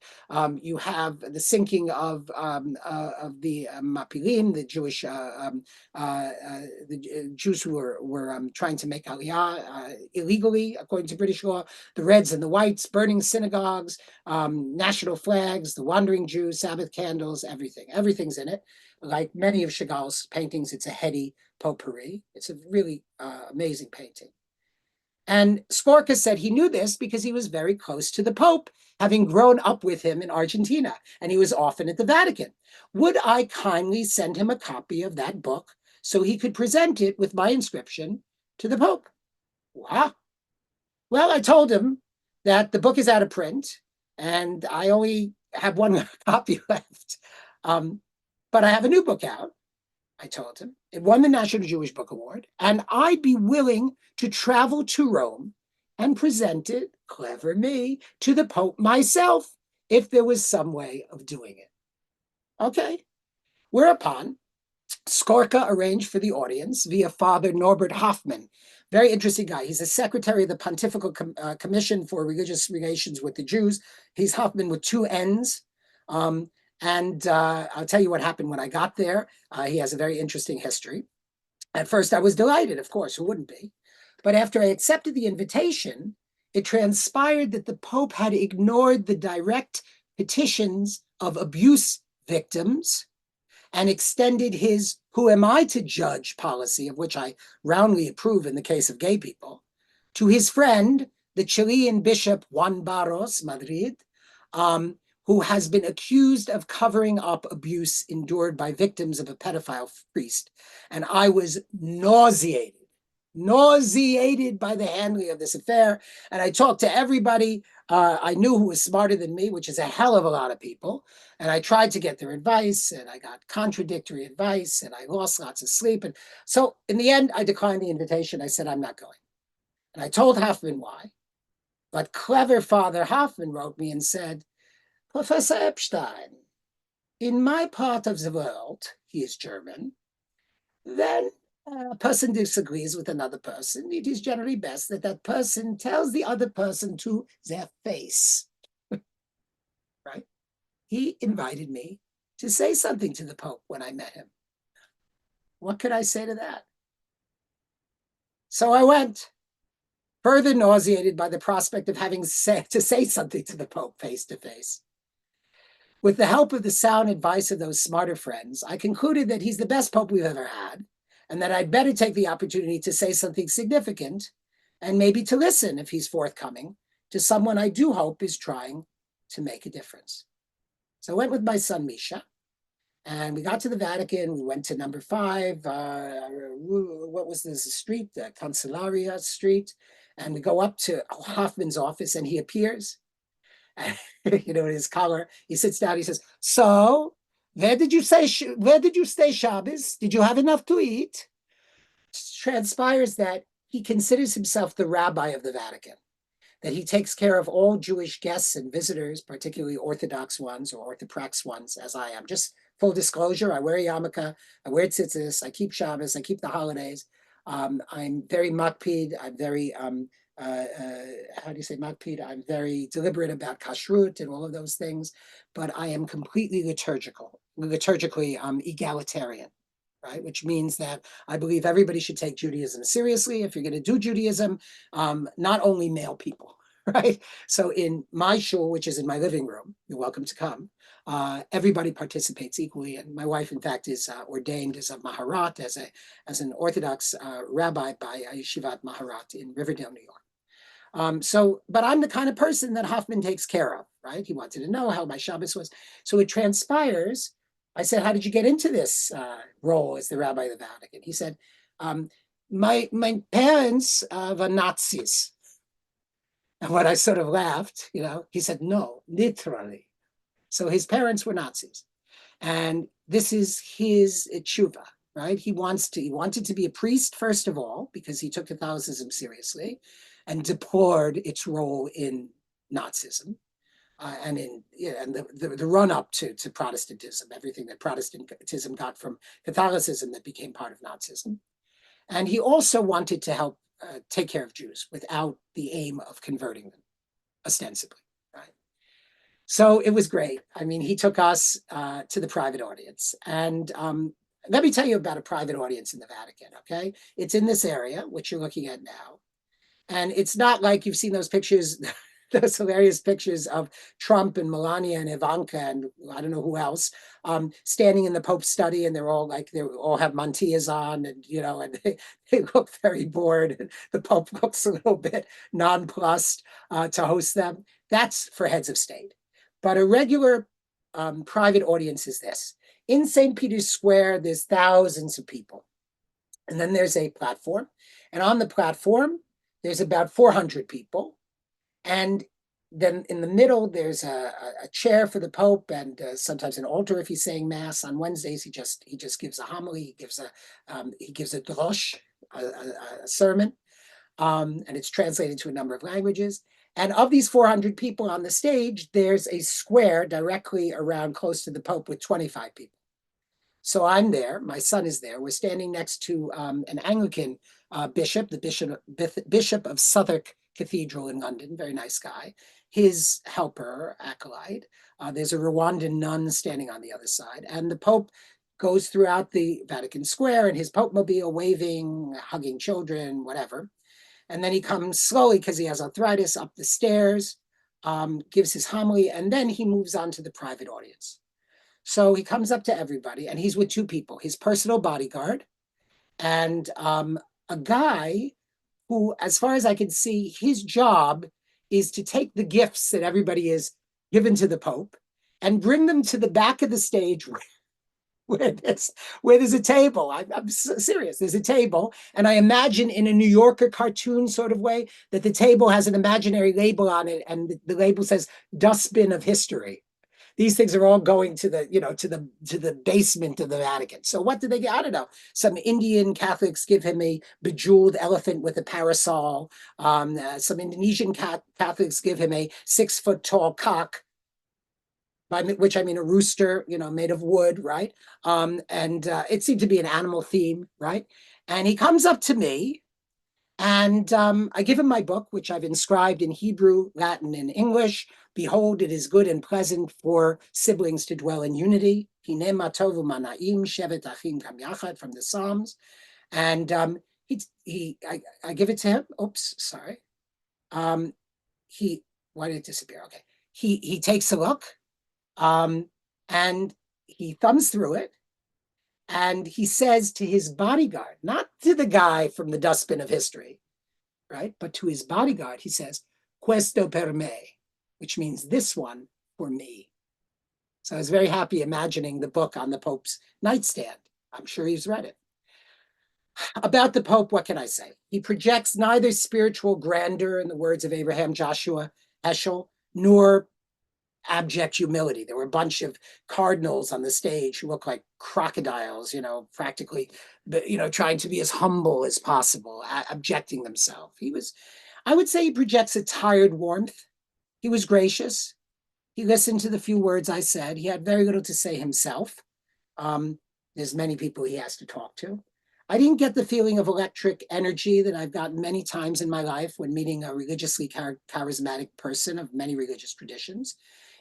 You have the sinking of the Mapilim, the Jewish the Jews who were trying to make Aliyah illegally, according to British law. The reds and the whites, burning synagogues, national flags, the wandering Jews, Sabbath candles, everything. Everything's in it. Like many of Chagall's paintings, it's a heady potpourri. It's a really amazing painting. And Skorka said he knew this because he was very close to the Pope, having grown up with him in Argentina, and he was often at the Vatican. Would I kindly send him a copy of that book so he could present it with my inscription to the Pope? Wow. Well, I told him that the book is out of print, and I only have one copy left. but I have a new book out. I told him. It won the National Jewish Book Award, and I'd be willing to travel to Rome and present it, clever me, to the Pope myself if there was some way of doing it. Okay. Whereupon, Skorka arranged for the audience via Father Norbert Hoffman. Very interesting guy. He's the secretary of the Pontifical Commission for Religious Relations with the Jews. He's Hoffman with two N's. And I'll tell you what happened when I got there. He has a very interesting history. At first, I was delighted, of course, who wouldn't be? But after I accepted the invitation, it transpired that the Pope had ignored the direct petitions of abuse victims and extended his "who am I to judge" policy, of which I roundly approve in the case of gay people, to his friend, the Chilean Bishop Juan Barros Madrid, who has been accused of covering up abuse endured by victims of a pedophile priest. And I was nauseated by the handling of this affair. And I talked to everybody I knew who was smarter than me, which is a hell of a lot of people. And I tried to get their advice, and I got contradictory advice, and I lost lots of sleep. And so in the end, I declined the invitation. I said, I'm not going. And I told Hoffman why. But clever Father Hoffman wrote me and said, Professor Epstein, in my part of the world, he is German, then a person disagrees with another person, it is generally best that that person tells the other person to their face, right? He invited me to say something to the Pope when I met him. What could I say to that? So I went, further nauseated by the prospect of having to say something to the Pope face to face. With the help of the sound advice of those smarter friends, I concluded that he's the best Pope we've ever had, and that I'd better take the opportunity to say something significant, and maybe to listen, if he's forthcoming, to someone I do hope is trying to make a difference. So I went with my son, Misha, and we got to the Vatican. We went to number 5, what was this street? Cancellaria Street. And we go up to Hoffman's office, and he appears. You know, in his collar, he sits down. He says, "So, where did you stay Shabbos? Did you have enough to eat?" Transpires that he considers himself the rabbi of the Vatican, that he takes care of all Jewish guests and visitors, particularly Orthodox ones or Orthoprax ones, as I am. Just full disclosure, I wear a yarmulke, I wear tzitzis, I keep Shabbos, I keep the holidays. I'm very makpid, I'm very how do you say makpid? I'm very deliberate about kashrut and all of those things, but I am completely liturgically egalitarian, right? Which means that I believe everybody should take Judaism seriously. If you're going to do Judaism, not only male people, right? So in my shul, which is in my living room, you're welcome to come. Everybody participates equally, and my wife, in fact, is ordained as a Maharat, as an Orthodox rabbi by Yeshivat Maharat in Riverdale, New York. But I'm the kind of person that Hoffman takes care of, right? He wanted to know how my Shabbos was. So it transpires. I said, how did you get into this role as the rabbi of the Vatican? He said, my parents were Nazis. And when I sort of laughed, you know, he said, no, literally. So his parents were Nazis. And this is his tshuva, right? He wanted to be a priest, first of all, because he took Catholicism seriously and deplored its role in Nazism. And the run up to Protestantism, everything that Protestantism got from Catholicism that became part of Nazism. And he also wanted to help take care of Jews without the aim of converting them, ostensibly, right? So it was great. I mean, he took us to the private audience. And let me tell you about a private audience in the Vatican, okay? It's in this area, which you're looking at now. And it's not like you've seen those pictures, those hilarious pictures of Trump and Melania and Ivanka and I don't know who else standing in the Pope's study, and they're all have mantillas on, and you know, and they look very bored. And the Pope looks a little bit nonplussed to host them. That's for heads of state. But a regular private audience is this. In St. Peter's Square, there's thousands of people. And then there's a platform. And on the platform, there's about 400 people. And then in the middle, there's a chair for the Pope, and sometimes an altar if he's saying Mass. On Wednesdays, he just gives a homily. He gives a drosh, a sermon, and it's translated to a number of languages. And of these 400 people on the stage, there's a square directly around close to the Pope with 25 people. So I'm there. My son is there. We're standing next to an Anglican bishop, the bishop of Southwark Cathedral in London. Very nice guy. His helper, acolyte. There's a Rwandan nun standing on the other side, and the Pope goes throughout the Vatican Square in his Pope mobile, waving, hugging children, whatever. And then he comes slowly because he has arthritis up the stairs, gives his homily, and then he moves on to the private audience. So he comes up to everybody, and he's with two people: his personal bodyguard and a guy who, as far as I can see, his job is to take the gifts that everybody is given to the Pope and bring them to the back of the stage where there's a table. I'm serious. There's a table, and I imagine in a New Yorker cartoon sort of way that the table has an imaginary label on it, and the label says "Dustbin of History." These things are all going to the basement of the Vatican. So what do they get? I don't know. Some Indian Catholics give him a bejeweled elephant with a parasol. Some Indonesian Catholics give him a 6-foot tall cock, by which I mean a rooster, made of wood, right? And it seemed to be an animal theme, right? And he comes up to me, and I give him my book, which I've inscribed in Hebrew, Latin, and English. Behold, it is good and pleasant for siblings to dwell in unity. Hine ma tovu manaim shevet achim kam yachad, from the Psalms. And I give it to him. Oops, sorry. Um, why did it disappear? Okay. He takes a look, and he thumbs through it, and he says to his bodyguard, not to the guy from the dustbin of history, right? But to his bodyguard, he says, "Questo per me," which means "this one for me." So I was very happy imagining the book on the Pope's nightstand. I'm sure he's read it. About the Pope, what can I say? He projects neither spiritual grandeur, in the words of Abraham Joshua Heschel, nor abject humility. There were a bunch of cardinals on the stage who looked like crocodiles, practically, trying to be as humble as possible, objecting themselves. I would say he projects a tired warmth. He was gracious. He listened to the few words I said. He had very little to say himself. There's many people he has to talk to. I didn't get the feeling of electric energy that I've gotten many times in my life when meeting a religiously charismatic person of many religious traditions.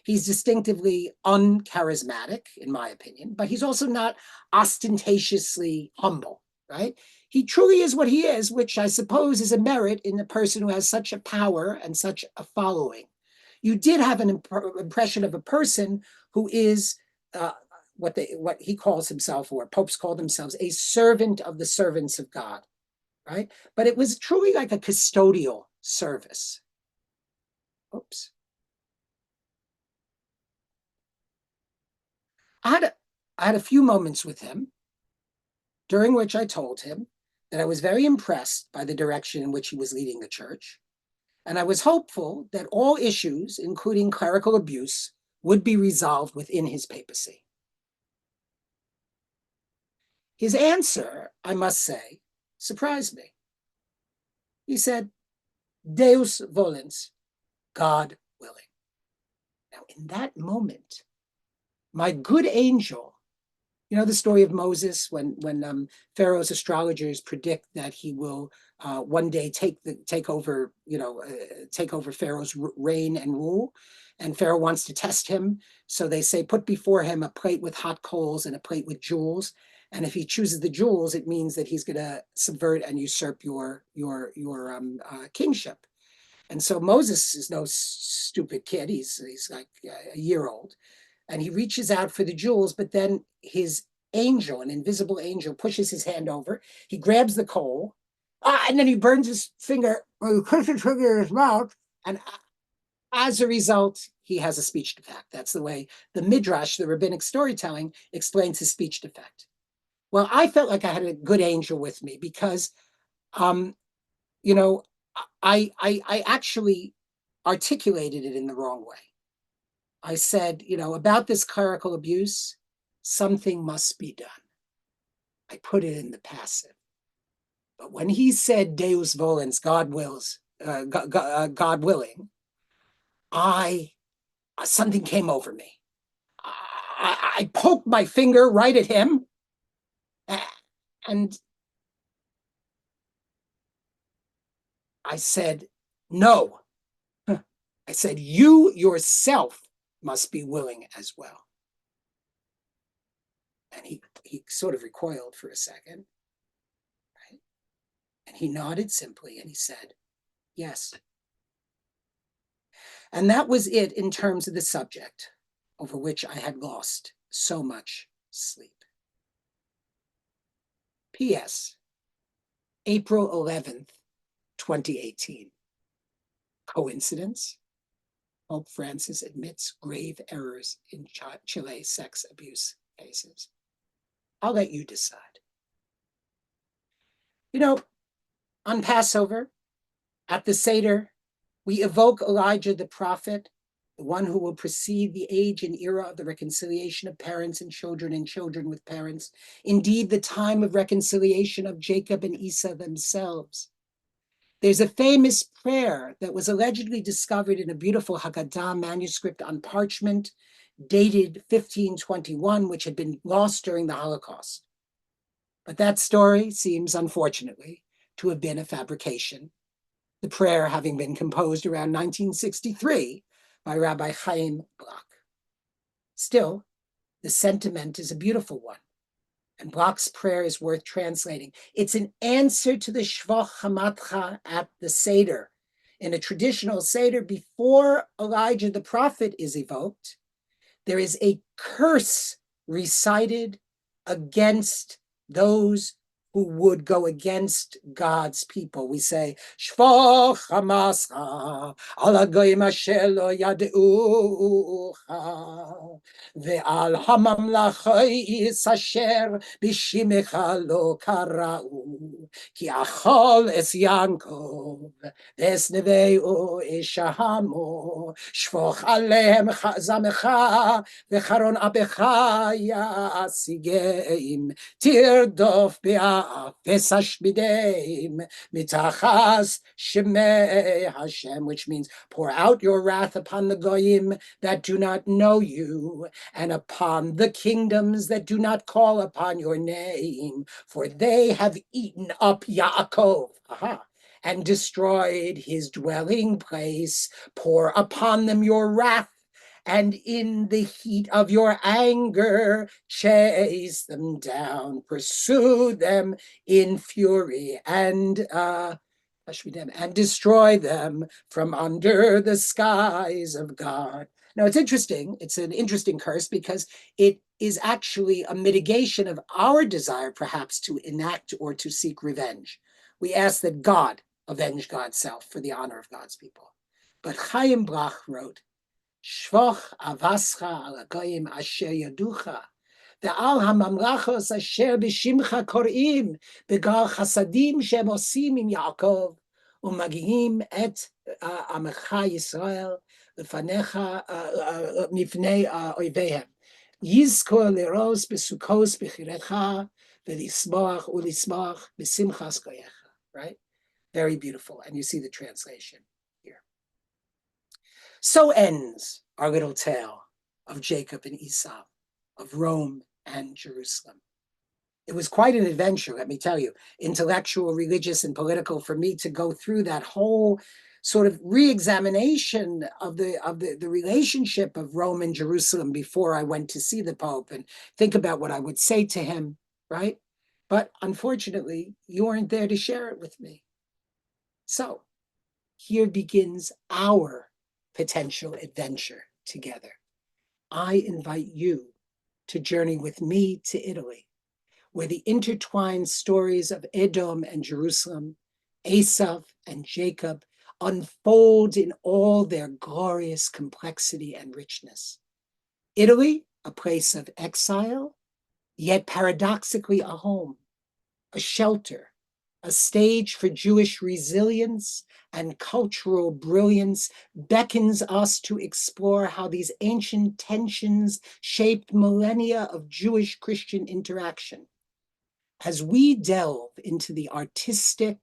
He's distinctively uncharismatic, in my opinion, but he's also not ostentatiously humble, right? He truly is what he is, which I suppose is a merit in a person who has such a power and such a following. You did have an impression of a person who is what he calls himself, or popes call themselves, a servant of the servants of God, right? But it was truly like a custodial service. Oops. I had a few moments with him during which I told him that I was very impressed by the direction in which he was leading the church, and I was hopeful that all issues, including clerical abuse, would be resolved within his papacy. His answer, I must say, surprised me. He said, "Deus volens," God willing. Now, in that moment, my good angel, the story of Moses when Pharaoh's astrologers predict that he will one day take over Pharaoh's reign and rule, and Pharaoh wants to test him, so they say, put before him a plate with hot coals and a plate with jewels, and if he chooses the jewels, it means that he's going to subvert and usurp your kingship. And so Moses is no stupid kid; he's like a year old, and he reaches out for the jewels, but then his angel, an invisible angel, pushes his hand over. He grabs the coal, and then he burns his finger, or he puts his finger in his mouth, and as a result, he has a speech defect. That's the way the Midrash, the rabbinic storytelling, explains his speech defect. Well, I felt like I had a good angel with me because, you know, I actually articulated it in the wrong way. I said, about this clerical abuse, something must be done. I put it in the passive. But when he said Deus volens, God wills, God willing, something came over me. I poked my finger right at him, and I said, no. I said, you yourself must be willing as well. And he sort of recoiled for a second, right? And he nodded simply and he said, yes. And that was it in terms of the subject over which I had lost so much sleep. P.S. April 11th, 2018. Coincidence? Pope Francis admits grave errors in Chile sex abuse cases. I'll let you decide. On Passover, at the Seder, we evoke Elijah the prophet, the one who will precede the age and era of the reconciliation of parents and children with parents. Indeed, the time of reconciliation of Jacob and Esau themselves. There's a famous prayer that was allegedly discovered in a beautiful Haggadah manuscript on parchment dated 1521, which had been lost during the Holocaust. But that story seems, unfortunately, to have been a fabrication, the prayer having been composed around 1963 by Rabbi Chaim Bloch. Still, the sentiment is a beautiful one, and Bloch's prayer is worth translating. It's an answer to the Shvoch Hamatcha at the Seder. In a traditional Seder, before Elijah the prophet is evoked, there is a curse recited against those who would go against God's people. We say, Shvoch hamascha al hagoyim asher lo yad'ucha ve'al hamamlachos asher b'shimecha lo kara'u ki achol es Yankov es neveu ishahamo shvoch alehem zamecha ve'charon abecha yasigeim tirdof be'ah mitachas shemei Hashem, which means pour out your wrath upon the goyim that do not know you, and upon the kingdoms that do not call upon your name, for they have eaten up Yaakov. And destroyed his dwelling place. Pour upon them your wrath, and in the heat of your anger, chase them down, pursue them in fury, and destroy them from under the skies of God. Now, it's interesting. It's an interesting curse because it is actually a mitigation of our desire, perhaps, to enact or to seek revenge. We ask that God avenge God's self for the honor of God's people. But Chaim Bloch wrote, Shvoch avascha al hagoyim asher yaducha, ve'al hamamlachos asher b'shimcha kor'im, begal chasadim shem osim im Yaakov, u'magiim et amecha Yisrael lefanecha mifnei oivehem. Yizkor leros besukos b'chiretcha, ve'lismoach u'lismoach b'simchas koyecha. Right? Very beautiful. And you see the translation here. So ends our little tale of Jacob and Esau, of Rome and Jerusalem. It was quite an adventure, let me tell you, intellectual, religious, and political, for me to go through that whole sort of re-examination of the relationship of Rome and Jerusalem before I went to see the Pope and think about what I would say to him, right? But unfortunately, you weren't there to share it with me. So here begins our potential adventure together. I invite you to journey with me to Italy, where the intertwined stories of Edom and Jerusalem, Esau and Jacob unfold in all their glorious complexity and richness. Italy, a place of exile, yet paradoxically a home, a shelter, a stage for Jewish resilience and cultural brilliance, beckons us to explore how these ancient tensions shaped millennia of Jewish-Christian interaction. As we delve into the artistic,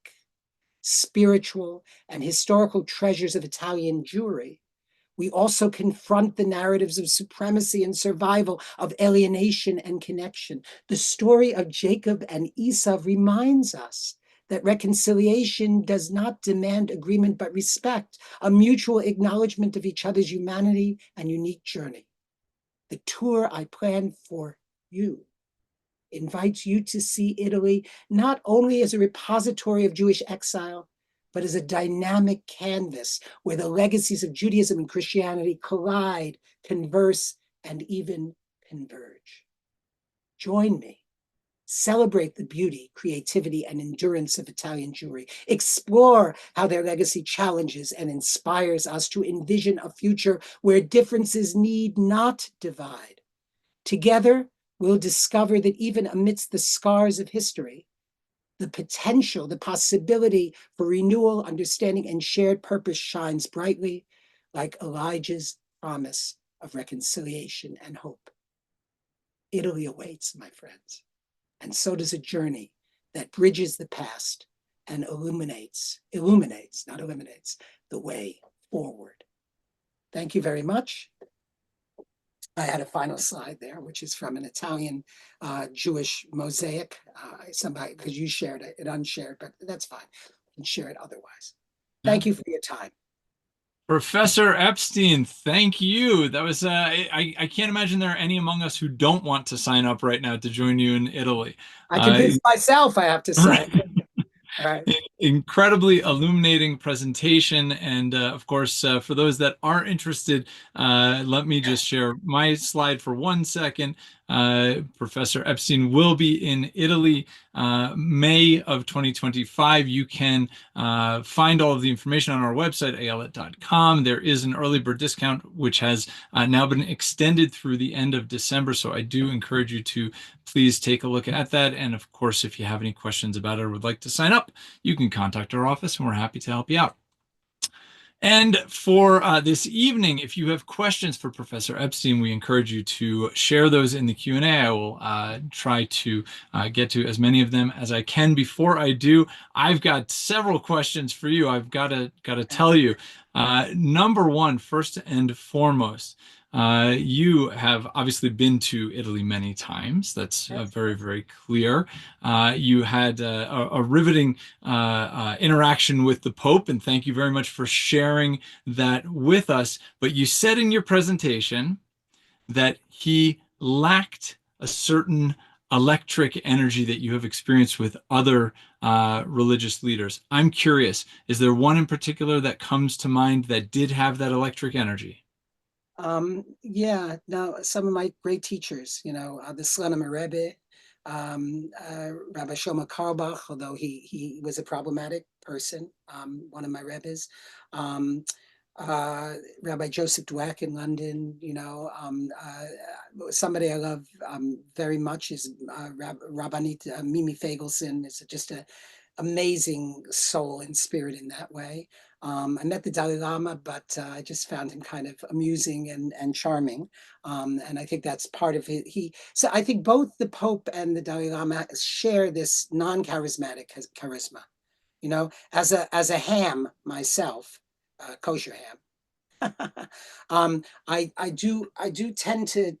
spiritual, and historical treasures of Italian Jewry, we also confront the narratives of supremacy and survival, of alienation and connection. The story of Jacob and Esau reminds us that reconciliation does not demand agreement, but respect, a mutual acknowledgement of each other's humanity and unique journey. The tour I planned for you invites you to see Italy not only as a repository of Jewish exile, but as a dynamic canvas where the legacies of Judaism and Christianity collide, converse, and even converge. Join me. Celebrate the beauty, creativity, and endurance of Italian Jewry. Explore how their legacy challenges and inspires us to envision a future where differences need not divide. Together, we'll discover that even amidst the scars of history, the potential, the possibility for renewal, understanding, and shared purpose shines brightly like Elijah's promise of reconciliation and hope. Italy awaits, my friends, and so does a journey that bridges the past and illuminates, not eliminates, the way forward. Thank you very much. I had a final slide there, which is from an Italian Jewish mosaic. Somebody, because you shared it unshared, but that's fine. You can share it otherwise. Yeah. Thank you for your time. Professor Epstein, thank you. That was I can't imagine there are any among us who don't want to sign up right now to join you in Italy. I convinced myself, I have to say. All right. Incredibly illuminating presentation. And of course, for those that are interested, let me just share my slide for 1 second. Professor Epstein will be in Italy May of 2025. You can find all of the information on our website, ayelet.com. There is an early bird discount, which has now been extended through the end of December. So I do encourage you to please take a look at that. And of course, if you have any questions about it or would like to sign up, you can contact our office and we're happy to help you out. And for this evening, if you have questions for Professor Epstein, we encourage you to share those in the Q&A. I will try to get to as many of them as I can. Before I do, I've got several questions for you. I've got to tell you. Number one, first and foremost, you have obviously been to Italy many times. That's very, very clear. You had a riveting interaction with the Pope, and thank you very much for sharing that with us. But you said in your presentation that he lacked a certain electric energy that you have experienced with other religious leaders. I'm curious, is there one in particular that comes to mind that did have that electric energy? Yeah, now some of my great teachers, the Slonim Rebbe, Rabbi Shlomo Carlebach, although he was a problematic person, one of my Rebbes, Rabbi Joseph Dweck in London, somebody I love very much is Rabbanit Mimi Fagelson. It's just a amazing soul and spirit in that way. I met the Dalai Lama, but I just found him kind of amusing and charming. And I think that's part of it. So I think both the Pope and the Dalai Lama share this non-charismatic charisma. As a ham myself, kosher ham. I do tend to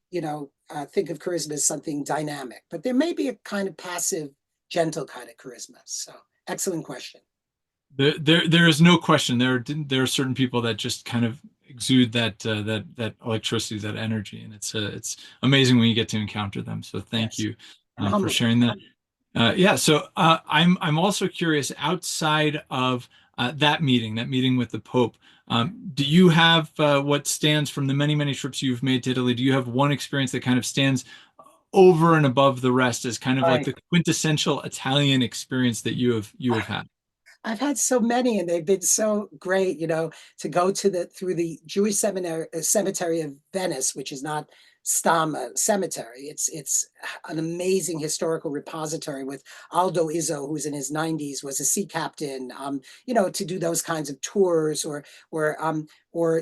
think of charisma as something dynamic, but there may be a kind of passive, gentle kind of charisma. So excellent question. There is no question. There are certain people that just kind of exude that electricity, that energy, and it's amazing when you get to encounter them. So thank Yes, you and for humbling. sharing that. Yeah, so I'm also curious outside of that meeting with the Pope. Do you have what stands from the many trips you've made to Italy? Do you have one experience that kind of stands over and above the rest as kind of like Right. the quintessential Italian experience that you have had? I've had so many, and they've been so great. To go through the Jewish cemetery of Venice, which is not Stam cemetery. It's an amazing historical repository with Aldo Izzo, who's in his 90s, was a sea captain. To do those kinds of tours, or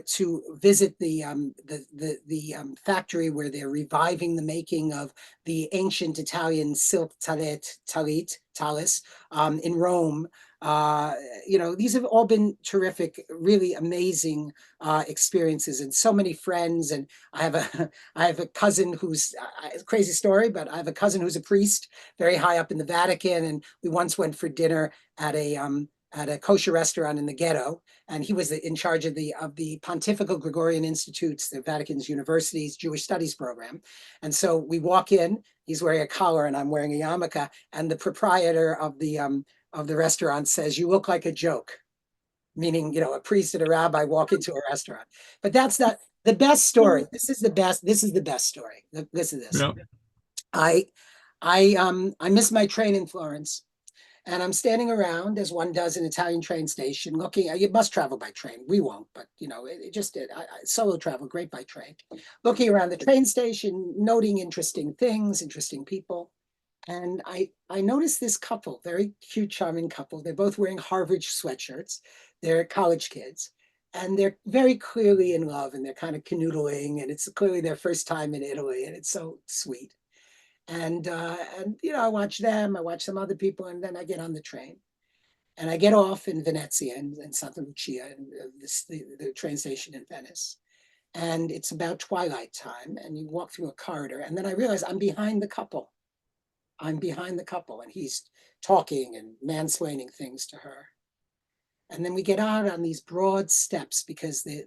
to visit the factory where they're reviving the making of the ancient Italian silk talis in Rome. These have all been terrific, really amazing experiences, and so many friends. And I have a I have a cousin who's a crazy story, but I have a cousin who's a priest, very high up in the Vatican, and we once went for dinner at a kosher restaurant in the ghetto, and he was in charge of the Pontifical Gregorian Institutes, the Vatican's university's Jewish studies program. And so we walk in, he's wearing a collar and I'm wearing a yarmulke, and the proprietor of the restaurant says, "You look like a joke," meaning, a priest and a rabbi walk into a restaurant. But that's not the best story. This is the best. This is the best story. Listen to this. Yeah. I missed my train in Florence, and I'm standing around as one does in an Italian train station, looking. You must travel by train. We won't, but it just did. Solo travel, great by train. Looking around the train station, noting interesting things, interesting people. And I noticed this couple, very cute, charming couple. They're both wearing Harvard sweatshirts. They're college kids, and they're very clearly in love, and they're kind of canoodling, and it's clearly their first time in Italy, and it's so sweet. And I watch them, I watch some other people, and then I get on the train, and I get off in Venezia and Santa Lucia, and the train station in Venice. And it's about twilight time, and you walk through a corridor, and then I realize I'm behind the couple. I'm behind the couple, and he's talking and mansplaining things to her. And then we get out on these broad steps, because the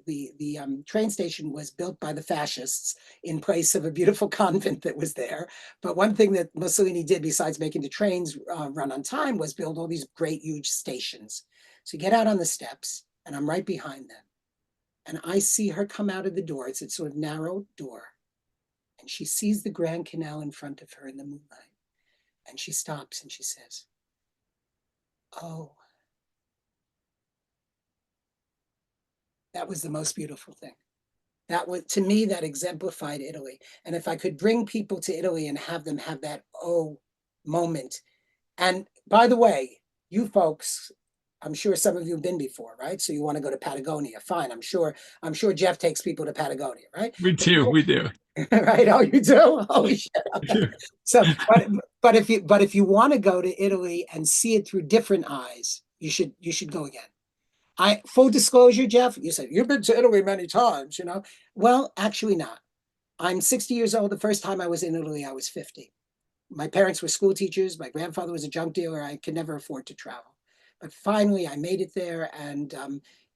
train station was built by the fascists in place of a beautiful convent that was there. But one thing that Mussolini did, besides making the trains run on time, was build all these great, huge stations. So you get out on the steps, and I'm right behind them. And I see her come out of the door. It's a sort of narrow door. And she sees the Grand Canal in front of her in the moonlight. And she stops and she says, "Oh." That was the most beautiful thing. That was, to me, that exemplified Italy. And if I could bring people to Italy and have them have that "oh" moment. And by the way, you folks, I'm sure some of you have been before, right? So you want to go to Patagonia. Fine. I'm sure Jeff takes people to Patagonia, right? We do. We do. Right. Oh, you do? Holy shit. Okay. So, but if you want to go to Italy and see it through different eyes, you should go again. Full disclosure, Jeff, you said you've been to Italy many times, you know. Well, actually not. I'm 60 years old. The first time I was in Italy, I was 50. My parents were school teachers. My grandfather was a junk dealer. I could never afford to travel. But finally, I made it there, and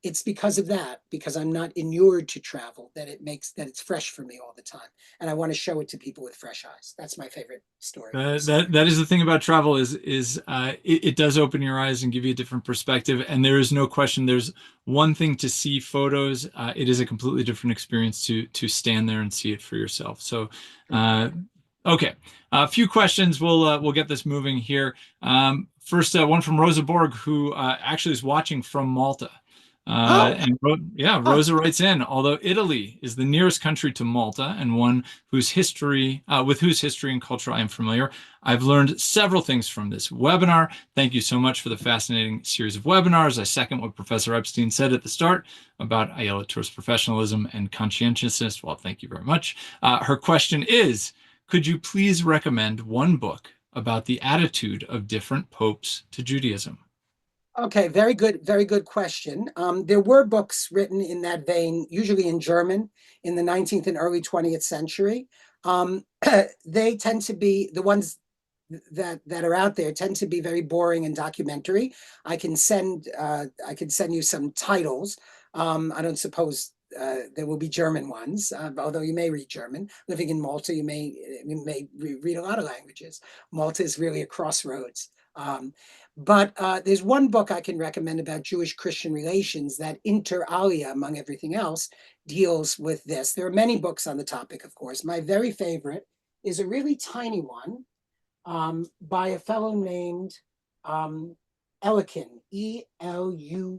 it's because of that, because I'm not inured to travel, that it's fresh for me all the time, and I want to show it to people with fresh eyes. That's my favorite story. That is the thing about travel is it does open your eyes and give you a different perspective. And there is no question. There's one thing to see photos. It is a completely different experience to stand there and see it for yourself. So, okay, a few questions. We'll get this moving here. First, one from Rosa Borg, who actually is watching from Malta. Oh, Yeah, huh. Rosa writes in, although Italy is the nearest country to Malta and one whose history, with whose history and culture I am familiar, I've learned several things from this webinar. Thank you so much for the fascinating series of webinars. I second what Professor Epstein said at the start about Ayelet towards professionalism and conscientiousness. Well, thank you very much. Her question is, could you please recommend one book about the attitude of different popes to Judaism? Okay, very good question. There were books written in that vein, usually in German, in the 19th and early 20th century. They tend to be the ones that are out there tend to be very boring and documentary. I can send you some titles. I don't suppose there will be German ones, although you may read German. Living in Malta, you may read a lot of languages. Malta is really a crossroads. But there's one book I can recommend about Jewish-Christian relations that, inter alia, among everything else, deals with this. There are many books on the topic, of course. My very favorite is a really tiny one by a fellow named Elikin, Elukkin,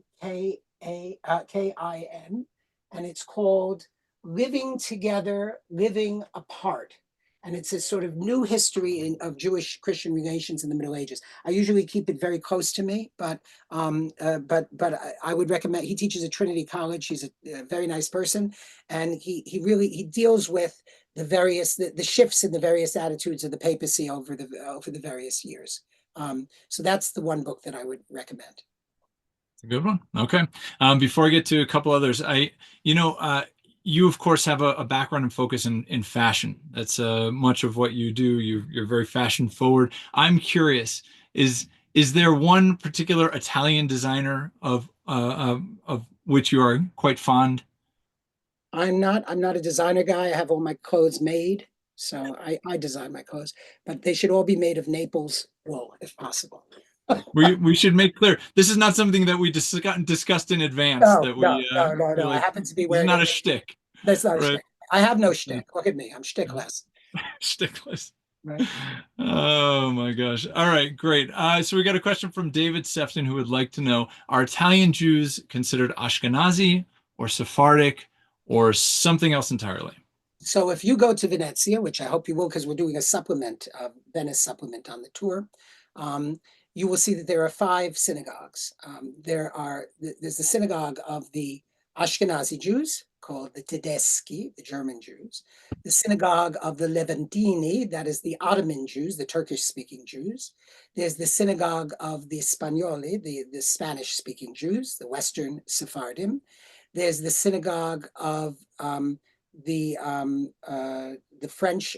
and it's called living together, living apart. And it's a sort of new history of Jewish Christian relations in the Middle Ages. I usually keep it very close to me, but I would recommend. He teaches at Trinity College. He's a very nice person, and he deals with the shifts in the various attitudes of the papacy over the various years. So that's the one book that I would recommend. It's a good one. Okay. Before I get to a couple others, you know, you of course have a background and focus in fashion. That's much of what you do. You're very fashion forward. I'm curious, is there one particular Italian designer of which you are quite fond? I'm not a designer guy. I have all my clothes made. So I design my clothes, but they should all be made of Naples wool if possible. We should make clear this is not something that we discussed in advance. No, That no, no, no, we're no. I like, happen to be this is wearing not a shtick, that's not a right? shtick. I have no shtick. Look at me. I'm shtickless. Stickless. Right. Oh my gosh. All right, great. So we got a question from David Sefton who would like to know, are Italian Jews considered Ashkenazi or Sephardic or something else entirely? So if you go to Venezia, which I hope you will, because we're doing a supplement, Venice supplement on the tour, um, you will see that there are five synagogues. There's the synagogue of the Ashkenazi Jews called the Tedeschi, the German Jews, the synagogue of the Levantini, that is the Ottoman Jews, the Turkish-speaking Jews. There's the synagogue of the Spagnoli, the Spanish-speaking Jews, the Western Sephardim. There's the synagogue of the French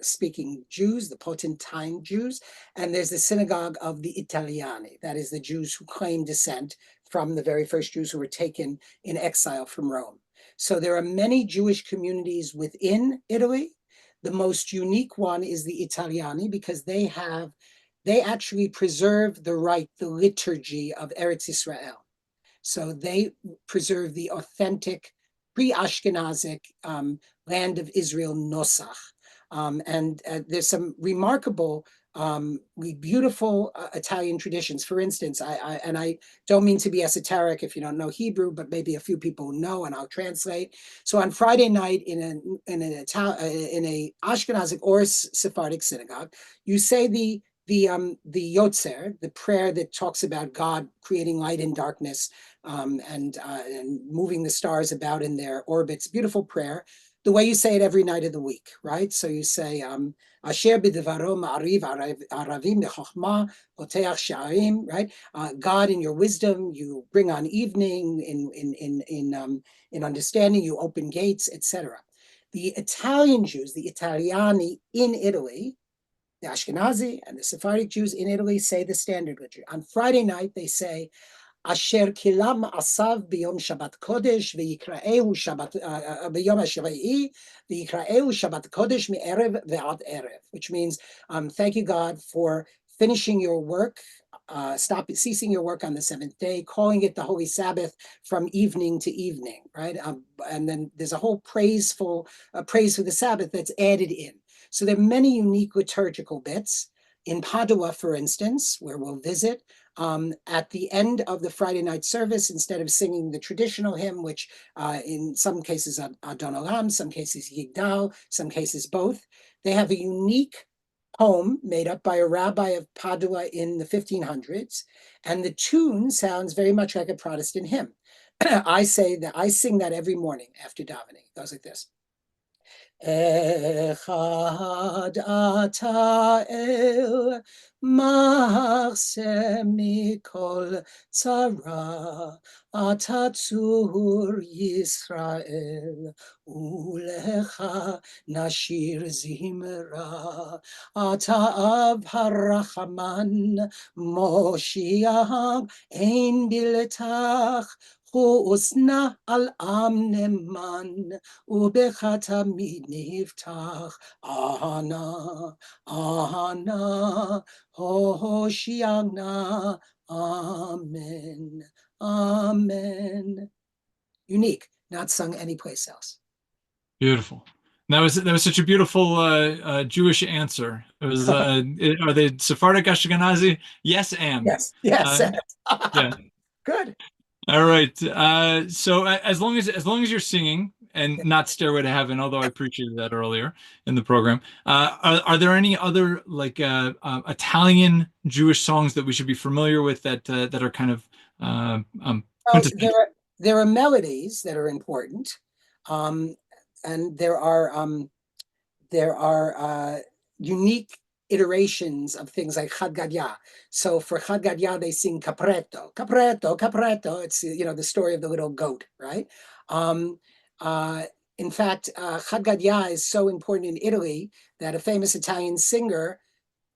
speaking Jews, the Potentine Jews, and there's the synagogue of the Italiani, that is the Jews who claim descent from the very first Jews who were taken in exile from Rome. So there are many Jewish communities within Italy. The most unique one is the Italiani because they actually preserve the liturgy of Eretz Israel. So they preserve the authentic pre-Ashkenazic land of Israel, Nosach. And there's some remarkable, beautiful Italian traditions. For instance, I don't mean to be esoteric if you don't know Hebrew, but maybe a few people know, and I'll translate. So on Friday night in a Ashkenazic or Sephardic synagogue, you say the Yotzer, the prayer that talks about God creating light and darkness, and moving the stars about in their orbits. Beautiful prayer. The way you say it every night of the week, right? So you say, Asher b'devaro ma'ariv aravim b'chochma poteach sha'arim, right? God, in your wisdom, you bring on evening. In understanding, you open gates, etc. The Italian Jews, the Italiani in Italy, the Ashkenazi and the Sephardic Jews in Italy say the standard liturgy. On Friday night, they say, Asher kilam asav biyom Shabbat Kodesh v'yikraehu Shabbat biyom Hashavai v'yikraehu Shabbat Kodesh mi'erev ve'ad erev, which means thank you God for finishing your work, ceasing your work on the seventh day, calling it the Holy Sabbath from evening to evening, right? And then there's a whole praise for the Sabbath that's added in. So there are many unique liturgical bits. In Padua, for instance, where we'll visit, at the end of the Friday night service, instead of singing the traditional hymn, which in some cases Adon Olam, some cases Yigdal, some cases both, they have a unique poem made up by a rabbi of Padua in the 1500s, and the tune sounds very much like a Protestant hymn. I sing that every morning after davening. It goes like this. Echad ata el machse mikol tzara ata tzur Yisrael ulecha nashir zimra ata av harachaman Moshiach ein biletach Husna al am neman ובך נפתח, אהנה, אהנה, הושיענה, amen, amen. Unique, not sung anyplace else. Beautiful. That was such a beautiful Jewish answer. It was are they Sephardic Ashkenazi? Yes, and Yes, yes. uh, yeah. Good. All right. So as long as you're singing, and not Stairway to Heaven, although I appreciated that earlier in the program. Are there any other like Italian Jewish songs that we should be familiar with that are kind of Well, quintessential? there are melodies that are important, um, and there are unique iterations of things like Chad Gadya. So for Chad Gadya, they sing Capretto, Capretto, Capretto. It's the story of the little goat, right? Um, uh, in fact, Chad Gadya is so important in Italy that a famous Italian singer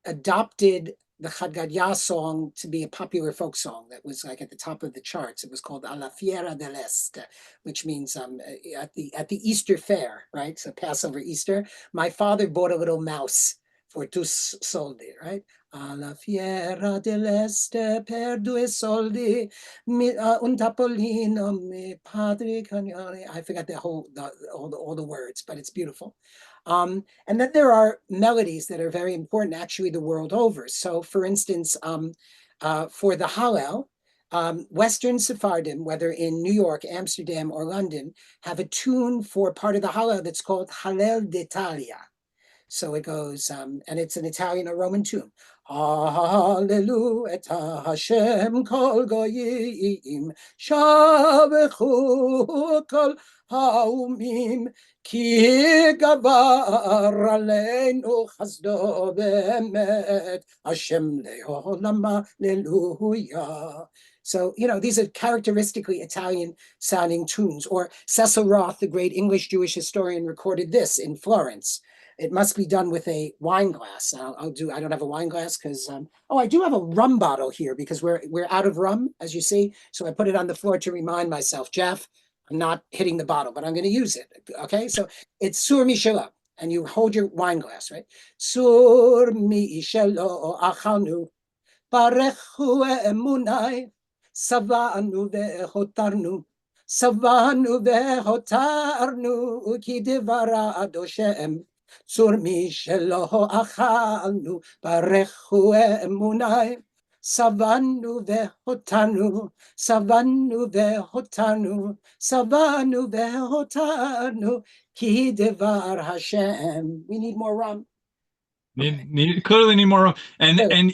adopted the Chad Gadya song to be a popular folk song that was like at the top of the charts. It was called Alla Fiera dell'Est, which means at the Easter fair, right? So Passover, Easter. My father bought a little mouse for 2 soldi, right? Alla fiera dell'Este per 2 soldi, un tapolino, mi padre cagnale. I forgot all the words, but it's beautiful. And then there are melodies that are very important actually the world over. So for instance, for the Hallel, Western Sephardim, whether in New York, Amsterdam, or London, have a tune for part of the Hallel that's called Hallel d'Italia. So it goes, and it's an Italian or Roman tune. Hallelujah, Hashem kol goyim, shabechu kol haumim, ki gavar aleinu chasdo be'emet, Hashem le'olam hallelujah. So, these are characteristically Italian sounding tunes. Or Cecil Roth, the great English Jewish historian, recorded this in Florence. It must be done with a wine glass. I don't have a wine glass because I do have a rum bottle here because we're out of rum, as you see. So I put it on the floor to remind myself, Jeff, I'm not hitting the bottle, but I'm going to use it. Okay, so it's Sur Michelot, and you hold your wine glass, right? Sur Michelot achanu parechu emunai savanu vehotarnu savanu vehotarnu ki devara adoshem. Sur Michelot achalnu parechu emunai savanu vehotanu savanu vehotanu savanu vehotanu ki devar Hashem. We need more rum. Okay. Clearly need more room. Really? And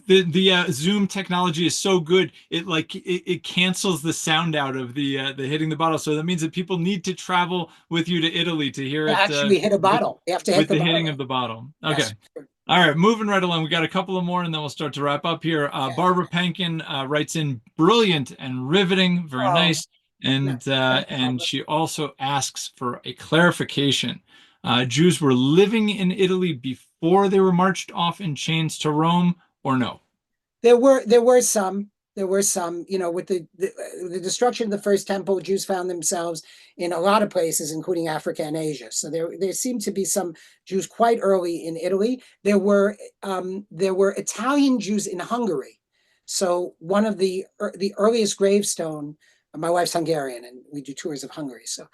the Zoom technology is so good. It cancels the sound out of the hitting the bottle. So that means that people need to travel with you to Italy to hear To it actually hit a with bottle. You have to hit with the the hitting bottle. of the bottle. Okay. Yes. All right, moving right along. We got a couple of more, and then we'll start to wrap up here. Okay. Barbara Pankin writes in brilliant and riveting, very Oh, nice, no. Thank you, and Barbara. she also asks for a clarification. Jews were living in Italy before they were marched off in chains to Rome, or no? There were some, with the destruction of the first temple, Jews found themselves in a lot of places, including Africa and Asia. So there seemed to be some Jews quite early in Italy. There were Italian Jews in Hungary. So one of the earliest gravestone. My wife's Hungarian, and we do tours of Hungary. So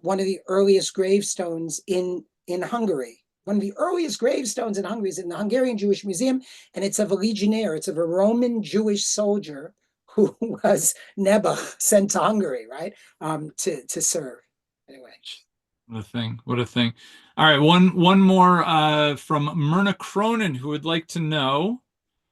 one of the earliest gravestones in Hungary. One of the earliest gravestones in Hungary is in the Hungarian Jewish Museum, and it's of a legionnaire. It's of a Roman Jewish soldier who was Nebuch sent to Hungary, right, to serve. Anyway, What a thing! What a thing! All right, one more from Myrna Cronin, who would like to know.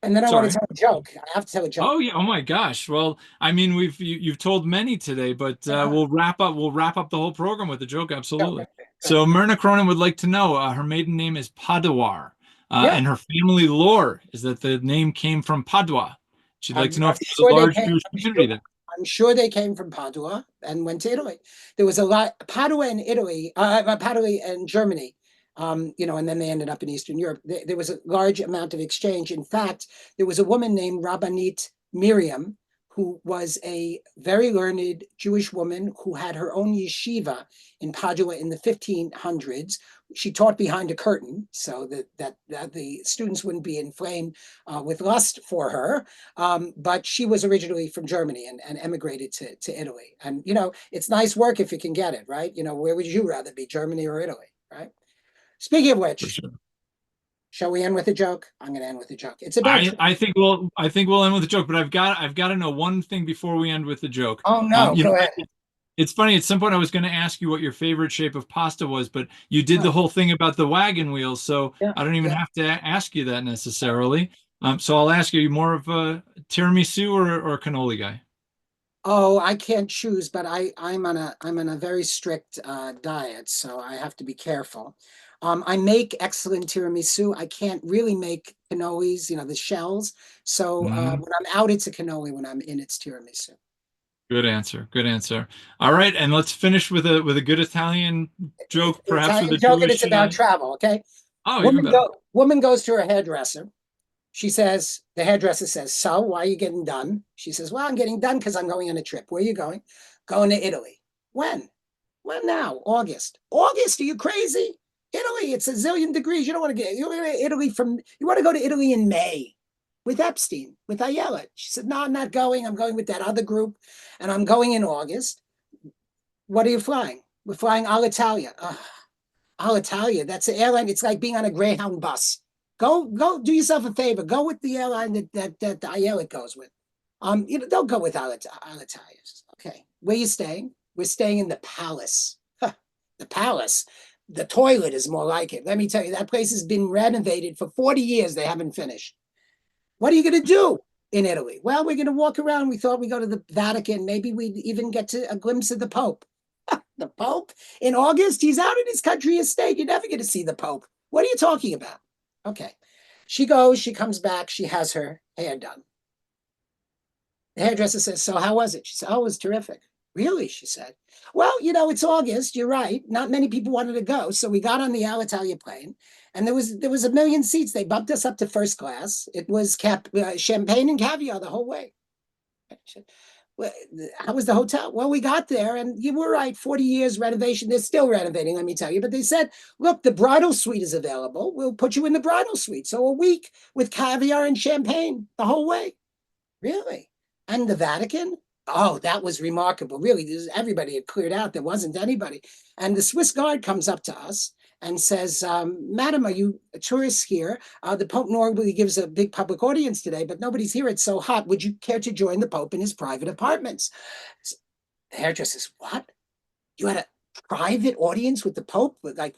and then I want to Sorry. tell a joke. I have to tell a joke. Oh yeah. Oh my gosh. Well, I mean, you've told many today, but Uh-huh. we'll wrap up the whole program with a joke. Joke. Absolutely. Good. So Myrna Cronin would like to know. Her maiden name is Padawar, Yeah, and her family lore is that the name came from Padua. She'd like to know I'm if there's a sure they large came. Jewish community there. I'm sure they came from Padua and went to Italy. There was a lot Padua in Italy, Padua in Germany, and then they ended up in Eastern Europe. There was a large amount of exchange. In fact, there was a woman named Rabbanit Miriam, who was a very learned Jewish woman who had her own yeshiva in Padua in the 1500s. She taught behind a curtain so that the students wouldn't be inflamed with lust for her. But she was originally from Germany and emigrated to Italy. And, it's nice work if you can get it, right? Where would you rather be, Germany or Italy, right? Speaking of For which, sure. shall we end with a joke? I'm going to end with a joke. It's about, I think we'll end with a joke, but I've got to know one thing before we end with the joke. oh no, go ahead. It's funny, at some point I was going to ask you what your favorite shape of pasta was, but you did the Oh, whole thing about the wagon wheels, so yeah, I don't even yeah. have to ask you that necessarily. So I'll ask you, are you more of a tiramisu or a cannoli guy? Oh, I can't choose, but I'm on a very strict diet, so I have to be careful. I make excellent tiramisu. I can't really make cannolis, the shells. So Hmm. when I'm out, it's a cannoli. When I'm in, it's tiramisu. Good answer. Good answer. All right, and let's finish with a good Italian joke, perhaps with Italian a joke, and it's Jewish. about travel. Okay, Oh, even better. woman goes to her hairdresser. The hairdresser says, "So, why are you getting done?" She says, "Well, I'm getting done because I'm going on a trip." "Where are you going?" "Going to Italy." "When?" "When now?" "August." "August? Are you crazy? Italy, it's a zillion degrees. You don't want to go to Italy you want to go to Italy in May with Epstein, with Ayelet." She said, "No, I'm not going. I'm going with that other group, and I'm going in August." "What are you flying?" "We're flying Alitalia." Alitalia, that's the airline. It's like being on a Greyhound bus. Go, do yourself a favor. Go with the airline that Ayelet goes with. Don't go with Alitalia. Okay, where you staying? We're staying in the Palace. Huh, the Palace. The toilet is more like it. Let me tell you, that place has been renovated for 40 years. They haven't finished. What are you going to do in Italy? Well, we're going to walk around. We thought we'd go to the Vatican. Maybe we'd even get to a glimpse of the Pope. The Pope in August? He's out in his country estate. You're never going to see the Pope. What are you talking about? Okay. She goes, she comes back, she has her hair done. The hairdresser says, "So how was it?" She said, "Oh, it was terrific." "Really?" she said. "Well, it's August. You're right. Not many people wanted to go. So we got on the Alitalia plane, and there was a million seats. They bumped us up to first class. It was champagne and caviar the whole way." "Well, how was the hotel?" "Well, we got there, and you were right. 40 years renovation. They're still renovating, let me tell you. But they said, look, the bridal suite is available. We'll put you in the bridal suite. So a week with caviar and champagne the whole way." "Really?" "And the Vatican?" "Oh, that was remarkable. Really, everybody had cleared out. There wasn't anybody." And the Swiss guard comes up to us and says, "Madam, are you tourists here? The Pope normally gives a big public audience today, but nobody's here. It's so hot. Would you care to join the Pope in his private apartments?" The hairdresser says, "What? You had a private audience with the Pope, like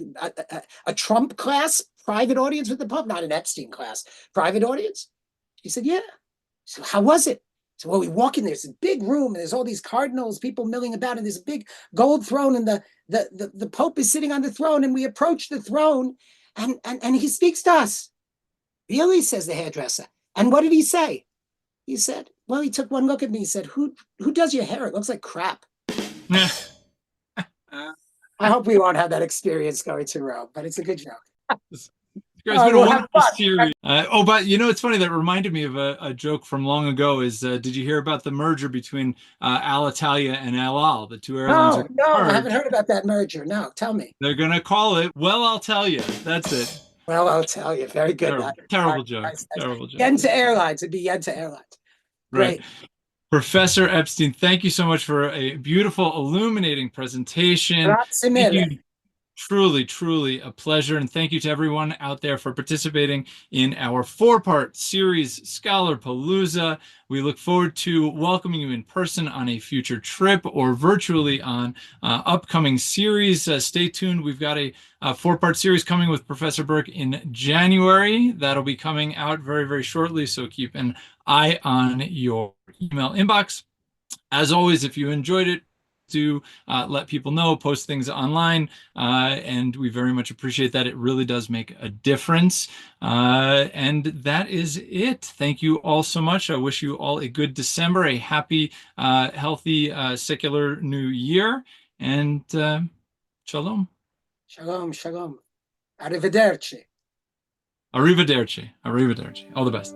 a Trump class private audience with the Pope, not an Epstein class private audience?" She said, "Yeah." So how was it? So well, we walk in, there's a big room, and there's all these cardinals, people milling about, and there's a big gold throne, and the Pope is sitting on the throne, and we approach the throne, and he speaks to us. "Really?" says the hairdresser. "And what did he say?" He said, well, he took one look at me. He said, who does your hair? It looks like crap." I hope we won't have that experience going to Rome, but it's a good joke. It's been a We'll have wonderful fun. series. But it's funny that reminded me of a joke from long ago. Did you hear about the merger between Alitalia and El Al? The two airlines are No, going to no, I haven't merge. heard about that merger. No, tell me. They're going to call it. Well, I'll tell you. That's it. Well, I'll tell you. Very good. Terrible, terrible joke. Terrible joke. Yenta Airlines. It'd be Yenta Airlines. Right. Great. Professor Epstein, thank you so much for a beautiful, illuminating presentation. Grazie Thank mille. you. Truly, truly a pleasure. And thank you to everyone out there for participating in our four-part series, Scholar-Palooza. We look forward to welcoming you in person on a future trip or virtually on upcoming series. Stay tuned. We've got a four-part series coming with Professor Burke in January. That'll be coming out very, very shortly. So keep an eye on your email inbox. As always, if you enjoyed it, do let people know, post things online, and we very much appreciate that. It really does make a difference. And that is it. Thank you all so much. I wish you all a good December, a happy, healthy, secular new year, and shalom. Shalom, shalom. Arrivederci. Arrivederci. Arrivederci. All the best.